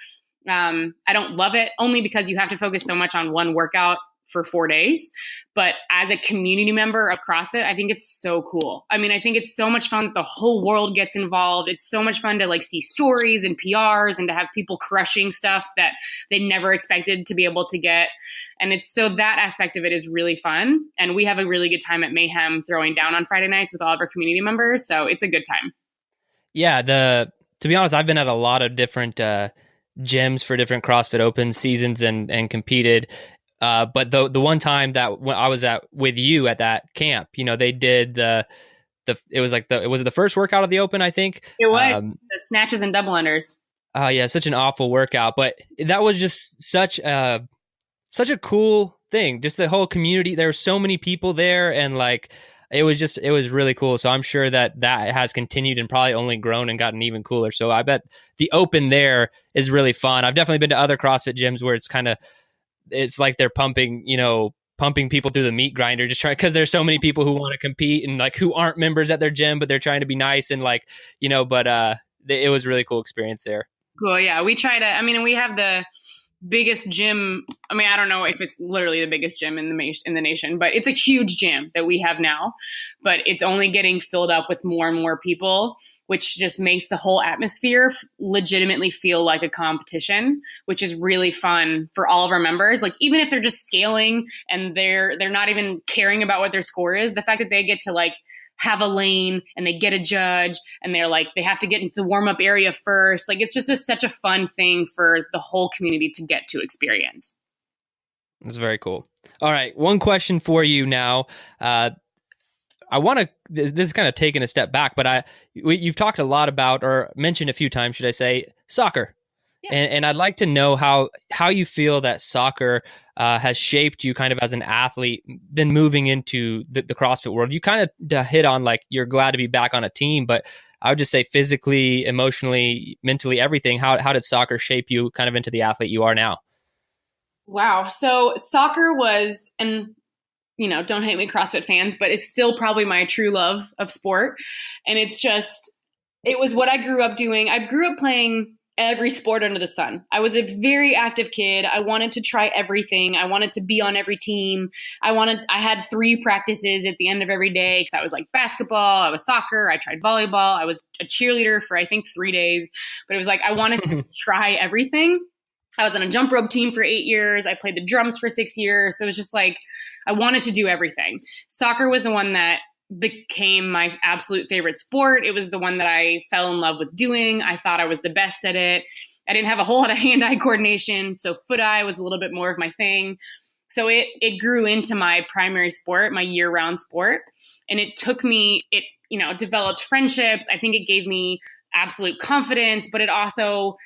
I don't love it, only because you have to focus so much on one workout for 4 days. But as a community member of CrossFit, I think it's so cool. I think it's so much fun that the whole world gets involved. It's so much fun to see stories and PRs and to have people crushing stuff that they never expected to be able to get. And that aspect of it is really fun. And we have a really good time at Mayhem throwing down on Friday nights with all of our community members. So it's a good time. Yeah. To be honest, I've been at a lot of different gyms for different CrossFit Open seasons and competed. But the one time that when I was with you at that camp, they did was it the first workout of the Open, I think. It was the snatches and double unders. Oh yeah, such an awful workout, but that was just such a cool thing. Just the whole community. There were so many people there, and it was really cool. So I'm sure that has continued and probably only grown and gotten even cooler. So I bet the Open there is really fun. I've definitely been to other CrossFit gyms where it's like they're pumping people through the meat grinder, just trying, because there's so many people who want to compete and who aren't members at their gym, but they're trying to be nice and it was a really cool experience there. Cool. Yeah. We try to, we have biggest gym. I mean, I don't know if it's literally the biggest gym in the nation, but it's a huge gym that we have now, but it's only getting filled up with more and more people, which just makes the whole atmosphere legitimately feel like a competition, which is really fun for all of our members. Like, even if they're just scaling and they're not even caring about what their score is, the fact that they get to like have a lane and they get a judge and they're like, they have to get into the warm up area first. Like, it's just such a fun thing for the whole community to get to experience. That's very cool. All right. One question for you now. I want to, this is kind of taking a step back, but you've talked a lot about, or mentioned a few times, should I say, soccer. Yeah. And I'd like to know how you feel that soccer has shaped you kind of as an athlete, then moving into the CrossFit world. You kind of hit on like, you're glad to be back on a team, but I would just say physically, emotionally, mentally, everything. How did soccer shape you kind of into the athlete you are now? Wow. So soccer was, and don't hate me, CrossFit fans, but it's still probably my true love of sport. And it was what I grew up doing. I grew up playing every sport under the sun. I was a very active kid. I wanted to try everything. I wanted to be on every team. I had 3 practices at the end of every day because I was like basketball, I was soccer, I tried volleyball, I was a cheerleader for I think 3 days. But it was like I wanted to try everything. I was on a jump rope team for 8 years. I played the drums for 6 years. So it was just like I wanted to do everything. Soccer was the one that became my absolute favorite sport. It was the one that I fell in love with doing. I thought I was the best at it. I didn't have a whole lot of hand-eye coordination, so foot-eye was a little bit more of my thing. So it grew into my primary sport, my year-round sport. And it developed friendships. I think it gave me absolute confidence, but it also,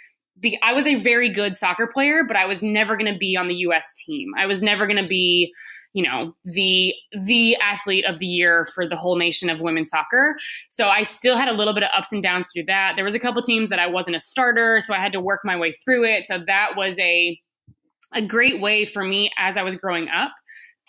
I was a very good soccer player, but I was never going to be on the U.S. team. I was never going to be the athlete of the year for the whole nation of women's soccer. So I still had a little bit of ups and downs through that. There was a couple teams that I wasn't a starter, so I had to work my way through it. So that was a great way for me as I was growing up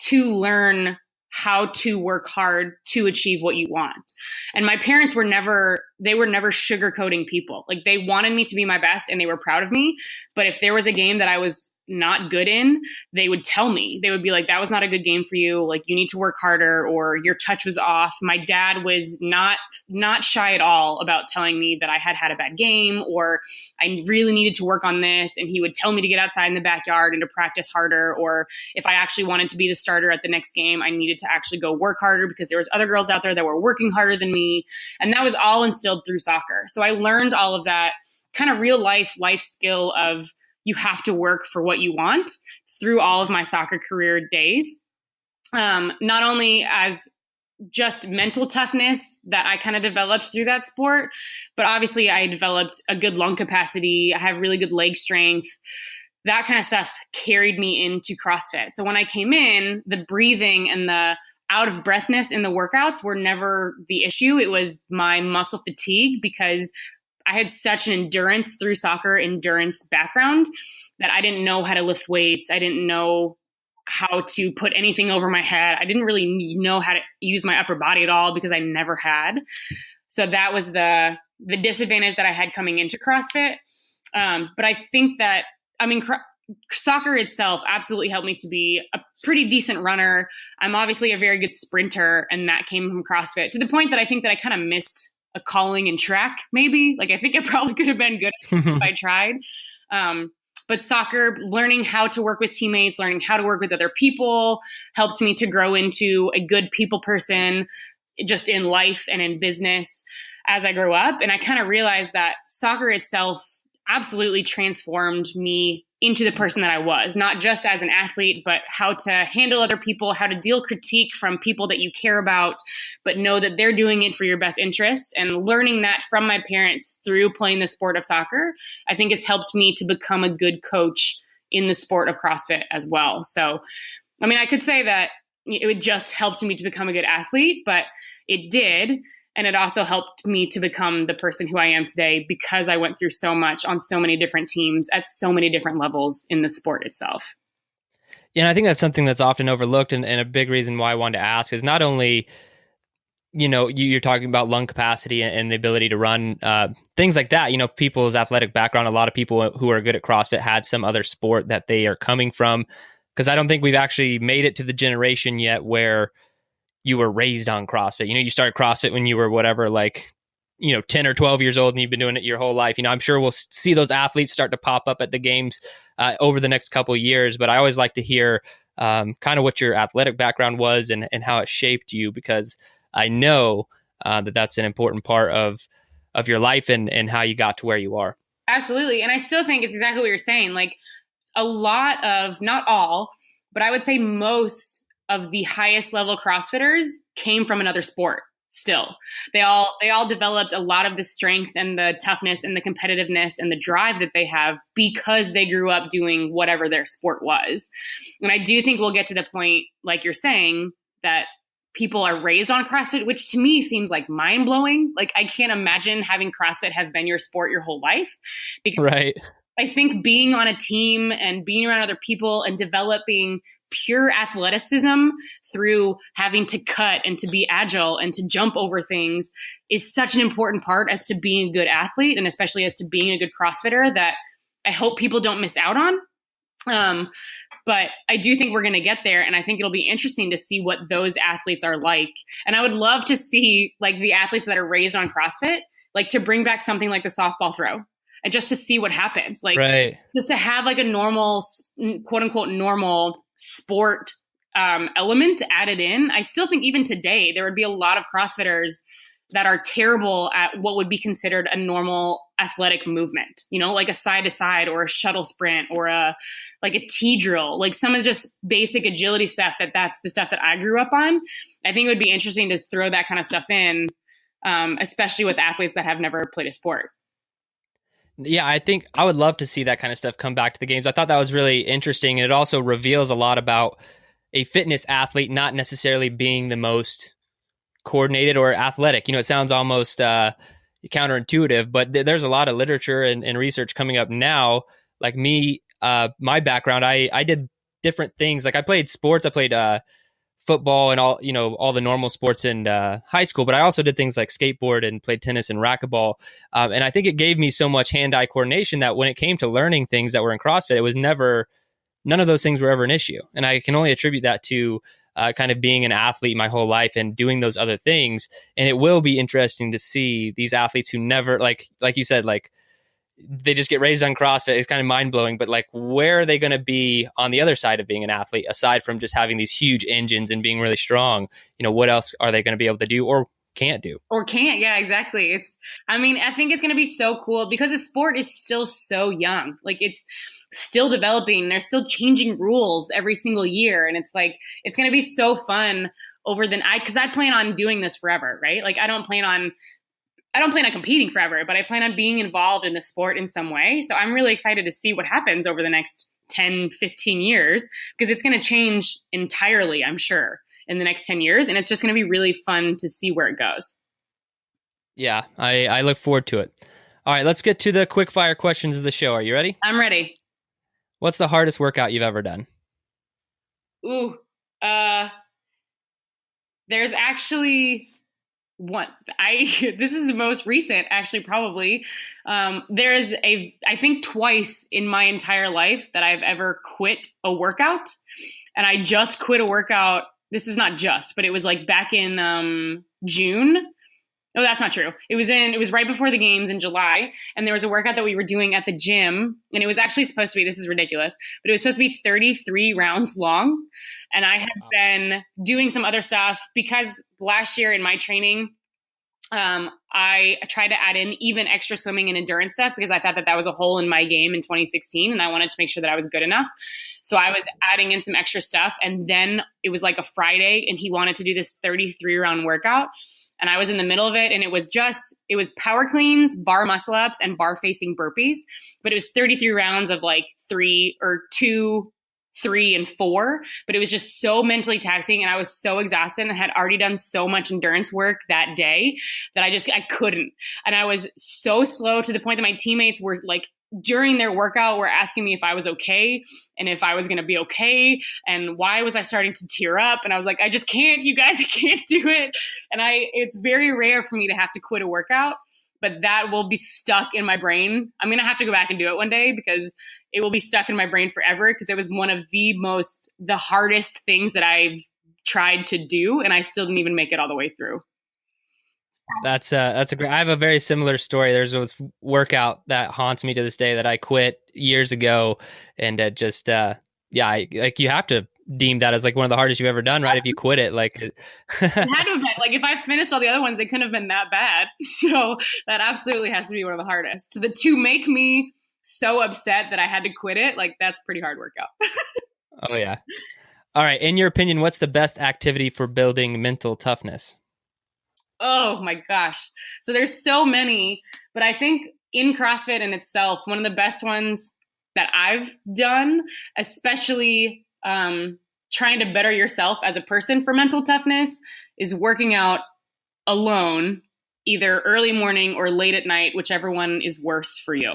to learn how to work hard to achieve what you want. And my parents were never sugarcoating people. Like, they wanted me to be my best and they were proud of me. But if there was a game that I was not good in, they would tell me. They would be like, that was not a good game for you. Like, you need to work harder, or your touch was off. My dad was not shy at all about telling me that I had a bad game, or I really needed to work on this. And he would tell me to get outside in the backyard and to practice harder. Or if I actually wanted to be the starter at the next game, I needed to actually go work harder because there was other girls out there that were working harder than me. And that was all instilled through soccer. So I learned all of that kind of real life skill of, you have to work for what you want through all of my soccer career days. Not only as just mental toughness that I kind of developed through that sport, but obviously I developed a good lung capacity. I have really good leg strength. That kind of stuff carried me into CrossFit. So when I came in, the breathing and the out of breathness in the workouts were never the issue. It was my muscle fatigue, because I had such an endurance background that I didn't know how to lift weights. I didn't know how to put anything over my head. I didn't really know how to use my upper body at all because I never had. So that was the disadvantage that I had coming into CrossFit. But I think that, soccer itself absolutely helped me to be a pretty decent runner. I'm obviously a very good sprinter, and that came from CrossFit, to the point that I think that I kind of missed a calling in track, maybe. Like, I think it probably could have been good if I tried. But soccer, learning how to work with teammates, learning how to work with other people, helped me to grow into a good people person, just in life and in business as I grew up. And I kind of realized that soccer itself absolutely transformed me into the person that I was, not just as an athlete, but how to handle other people, how to deal critique from people that you care about, but know that they're doing it for your best interest. And learning that from my parents through playing the sport of soccer, I think has helped me to become a good coach in the sport of CrossFit as well. So, I could say that it just helped me to become a good athlete, but it did. And it also helped me to become the person who I am today, because I went through so much on so many different teams at so many different levels in the sport itself. Yeah, and I think that's something that's often overlooked, and a big reason why I wanted to ask is not only you're talking about lung capacity and the ability to run, things like that. People's athletic background. A lot of people who are good at CrossFit had some other sport that they are coming from. Because I don't think we've actually made it to the generation yet where you were raised on CrossFit. You started CrossFit when you were whatever, 10 or 12 years old, and you've been doing it your whole life. I'm sure we'll see those athletes start to pop up at the games over the next couple of years. But I always like to hear kind of what your athletic background was and how it shaped you, because I know that that's an important part of your life and how you got to where you are. Absolutely. And I still think it's exactly what you're saying. Like a lot of, not all, but I would say most of the highest level CrossFitters came from another sport. Still, they all developed a lot of the strength and the toughness and the competitiveness and the drive that they have because they grew up doing whatever their sport was. And I do think we'll get to the point, like you're saying, that people are raised on CrossFit, which to me seems like mind blowing. Like I can't imagine having CrossFit have been your sport your whole life. Because right. I think being on a team and being around other people and developing pure athleticism through having to cut and to be agile and to jump over things is such an important part as to being a good athlete, and especially as to being a good CrossFitter, that I hope people don't miss out on. But I do think we're going to get there, and I think it'll be interesting to see what those athletes are like. And I would love to see like the athletes that are raised on CrossFit, like to bring back something like the softball throw. And just to see what happens, like right. Just to have like a normal, quote unquote, normal sport element added in. I still think even today, there would be a lot of CrossFitters that are terrible at what would be considered a normal athletic movement, like a side to side or a shuttle sprint or a T drill, like some of just basic agility stuff. That's the stuff that I grew up on. I think it would be interesting to throw that kind of stuff in, especially with athletes that have never played a sport. Yeah, I think I would love to see that kind of stuff come back to the games. I thought that was really interesting. And it also reveals a lot about a fitness athlete not necessarily being the most coordinated or athletic. It sounds almost counterintuitive, but there's a lot of literature and research coming up now. Like me, my background, I did different things. Like I played sports. I played football and all the normal sports in high school, but I also did things like skateboard and played tennis and racquetball. And I think it gave me so much hand-eye coordination that when it came to learning things that were in CrossFit, it was none of those things were ever an issue. And I can only attribute that to kind of being an athlete my whole life and doing those other things. And it will be interesting to see these athletes who never, like you said, like they just get raised on CrossFit. It's kind of mind blowing, but like, where are they going to be on the other side of being an athlete, aside from just having these huge engines and being really strong? What else are they going to be able to do or can't do? Yeah, exactly. I think it's going to be so cool because the sport is still so young. Like it's still developing. They're still changing rules every single year. And it's like, it's going to be so fun because I plan on doing this forever, right? Like I don't plan on competing forever, but I plan on being involved in the sport in some way. So I'm really excited to see what happens over the next 10, 15 years, because it's going to change entirely, I'm sure, in the next 10 years. And it's just going to be really fun to see where it goes. Yeah, I look forward to it. All right, let's get to the quickfire questions of the show. Are you ready? I'm ready. What's the hardest workout you've ever done? Ooh, there's actually this is the most recent, actually, probably. There's I think twice in my entire life that I've ever quit a workout. And I just quit a workout. This is not just, but it was like back in June. No, that's not true. It was right before the games in July. And there was a workout that we were doing at the gym. And it was actually supposed to be, this is ridiculous, but it was supposed to be 33 rounds long. And I had been doing some other stuff because last year in my training, I tried to add in even extra swimming and endurance stuff because I thought that was a hole in my game in 2016. And I wanted to make sure that I was good enough. So I was adding in some extra stuff. And then it was like a Friday and he wanted to do this 33 round workout. And I was in the middle of it, and it was power cleans, bar muscle ups, and bar facing burpees. But it was 33 rounds of like 3 or 2, 3, and 4. But it was just so mentally taxing, and I was so exhausted and had already done so much endurance work that day that I couldn't. And I was so slow to the point that my teammates were like during their workout were asking me if I was okay and if I was going to be okay. And why was I starting to tear up? And I was like, I just can't, you guys, I can't do it. And it's very rare for me to have to quit a workout, but that will be stuck in my brain. I'm going to have to go back and do it one day because it will be stuck in my brain forever, because it was one of the hardest things that I've tried to do. And I still didn't even make it all the way through. That's a great. I have a very similar story. There's this workout that haunts me to this day that I quit years ago, and you have to deem that as like one of the hardest you've ever done, right? If you quit it, like it had to have been. Like if I finished all the other ones, they couldn't have been that bad. So that absolutely has to be one of the hardest. To make me so upset that I had to quit it, like that's pretty hard workout. Oh yeah. All right. In your opinion, what's the best activity for building mental toughness? Oh my gosh. So there's so many, but I think in CrossFit in itself, one of the best ones that I've done, especially trying to better yourself as a person for mental toughness, is working out alone, either early morning or late at night, whichever one is worse for you.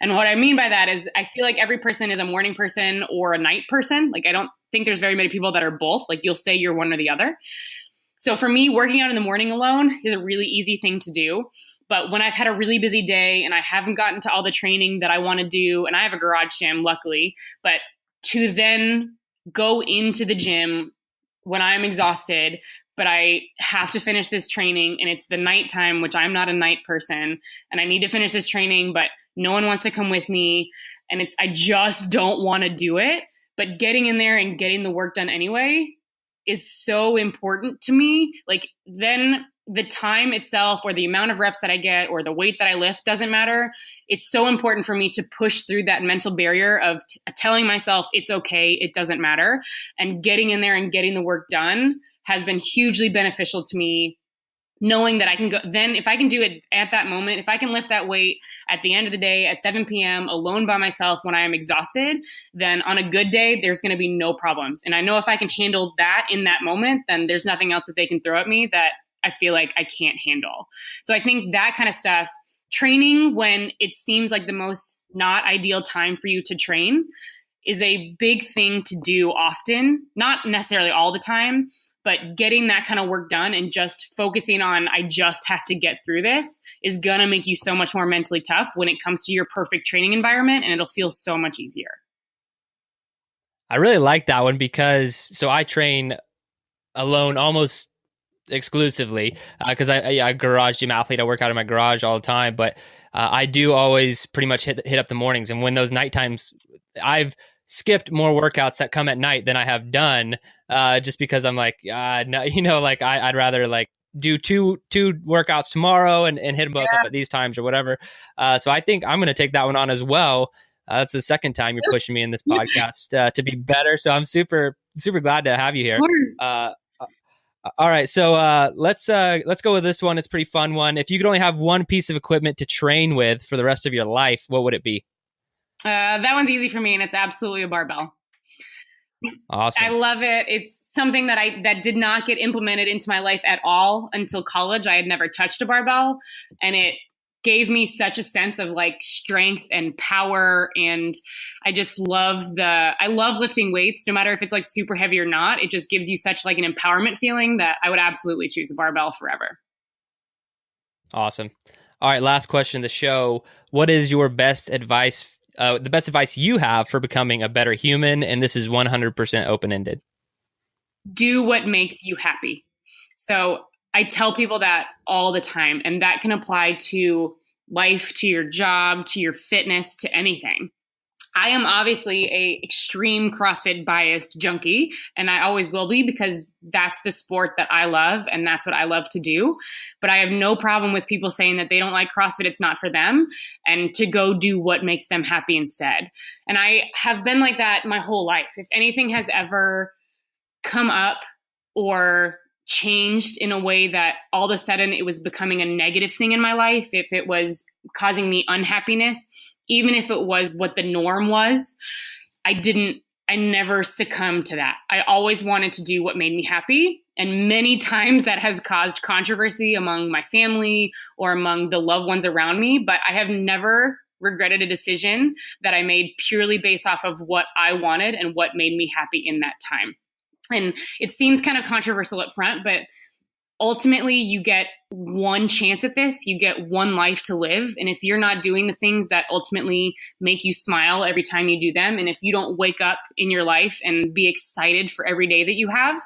And what I mean by that is I feel like every person is a morning person or a night person. Like I don't think there's very many people that are both. Like you'll say you're one or the other. So for me, working out in the morning alone is a really easy thing to do. But when I've had a really busy day and I haven't gotten to all the training that I want to do, and I have a garage gym, luckily, but to then go into the gym when I'm exhausted, but I have to finish this training and it's the nighttime, which I'm not a night person, and I need to finish this training, but no one wants to come with me. And I just don't want to do it, but getting in there and getting the work done anyway is so important to me. Like then the time itself or the amount of reps that I get or the weight that I lift doesn't matter. It's so important for me to push through that mental barrier of telling myself it's okay, it doesn't matter. And getting in there and getting the work done has been hugely beneficial to me, knowing that I can go, then if I can do it at that moment, if I can lift that weight at the end of the day at 7 p.m. alone by myself when I am exhausted, then on a good day, there's going to be no problems. And I know if I can handle that in that moment, then there's nothing else that they can throw at me that I feel like I can't handle. So I think that kind of stuff, training when it seems like the most not ideal time for you to train, is a big thing to do often, not necessarily all the time, but getting that kind of work done and just focusing on, I just have to get through this, is going to make you so much more mentally tough when it comes to your perfect training environment, and it'll feel so much easier. I really like that one because I train alone almost exclusively because I'm a garage gym athlete. I work out in my garage all the time, but I do always pretty much hit up the mornings. And when those night times, I've skipped more workouts that come at night than I have done, just because I'm like, no, like I'd rather like do two workouts tomorrow and hit them both up at these times or whatever. So I think I'm going to take that one on as well. That's the second time you're pushing me in this podcast to be better. So I'm super, super glad to have you here. All right. So let's go with this one. It's a pretty fun one. If you could only have one piece of equipment to train with for the rest of your life, what would it be? That one's easy for me, and it's absolutely a barbell. Awesome. I love it. It's something that did not get implemented into my life at all until college. I had never touched a barbell, and it gave me such a sense of like strength and power. And I just I love lifting weights, no matter if it's like super heavy or not. It just gives you such like an empowerment feeling that I would absolutely choose a barbell forever. Awesome. All right. Last question of the show. What is your best advice? The best advice you have for becoming a better human? And this is 100% open-ended. Do what makes you happy. So I tell people that all the time, and that can apply to life, to your job, to your fitness, to anything. I am obviously a extreme CrossFit biased junkie, and I always will be because that's the sport that I love and that's what I love to do. But I have no problem with people saying that they don't like CrossFit, it's not for them, and to go do what makes them happy instead. And I have been like that my whole life. If anything has ever come up or changed in a way that all of a sudden it was becoming a negative thing in my life, if it was causing me unhappiness, even if it was what the norm was, I never succumbed to that. I always wanted to do what made me happy. And many times that has caused controversy among my family or among the loved ones around me, but I have never regretted a decision that I made purely based off of what I wanted and what made me happy in that time. And it seems kind of controversial up front, but ultimately you get one chance at this. You get one life to live. And if you're not doing the things that ultimately make you smile every time you do them, and if you don't wake up in your life and be excited for every day that you have,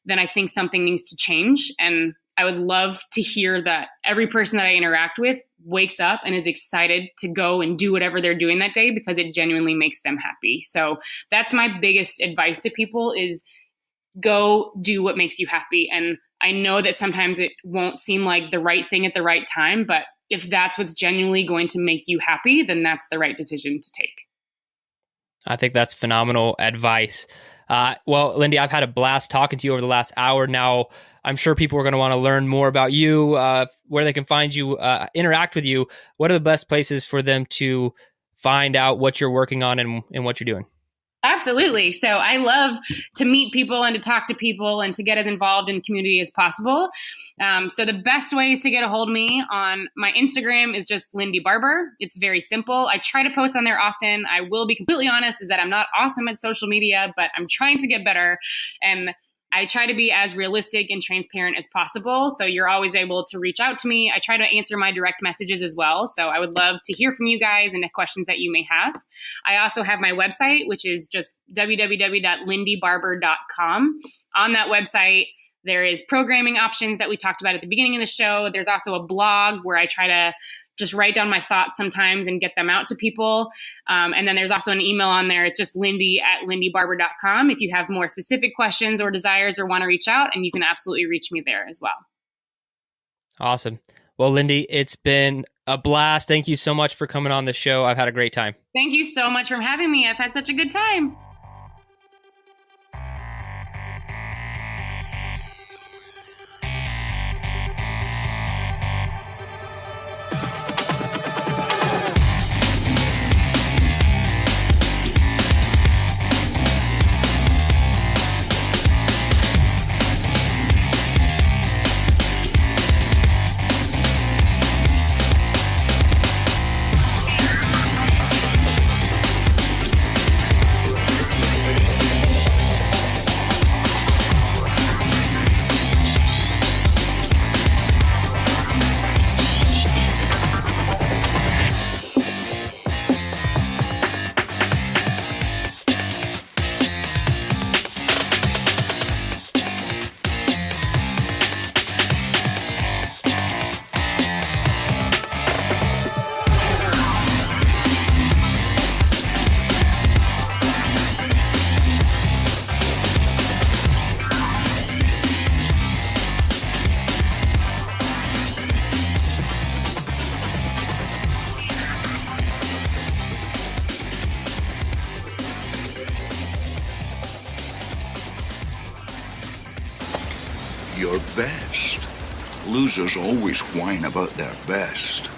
then I think something needs to change. And I would love to hear that every person that I interact with wakes up and is excited to go and do whatever they're doing that day because it genuinely makes them happy. So that's my biggest advice to people is go do what makes you happy. And I know that sometimes it won't seem like the right thing at the right time, but if that's what's genuinely going to make you happy, then that's the right decision to take. I think that's phenomenal advice. Well, Lindy, I've had a blast talking to you over the last hour now. I'm sure people are going to want to learn more about you, where they can find you, interact with you. What are the best places for them to find out what you're working on and what you're doing? Absolutely. So I love to meet people and to talk to people and to get as involved in the community as possible. So the best ways to get a hold of me on my Instagram is just Lindy Barber. It's very simple. I try to post on there often. I will be completely honest is that I'm not awesome at social media, but I'm trying to get better. And I try to be as realistic and transparent as possible. So you're always able to reach out to me. I try to answer my direct messages as well. So I would love to hear from you guys and the questions that you may have. I also have my website, which is just www.lindybarber.com. On that website, there is programming options that we talked about at the beginning of the show. There's also a blog where I try to just write down my thoughts sometimes and get them out to people. And then there's also an email on there. It's just lindy@lindybarber.com if you have more specific questions or desires or want to reach out, and you can absolutely reach me there as well. Awesome. Well, Lindy, it's been a blast. Thank you so much for coming on the show. I've had a great time. Thank you so much for having me. I've had such a good time. Your best. Losers always whine about their best.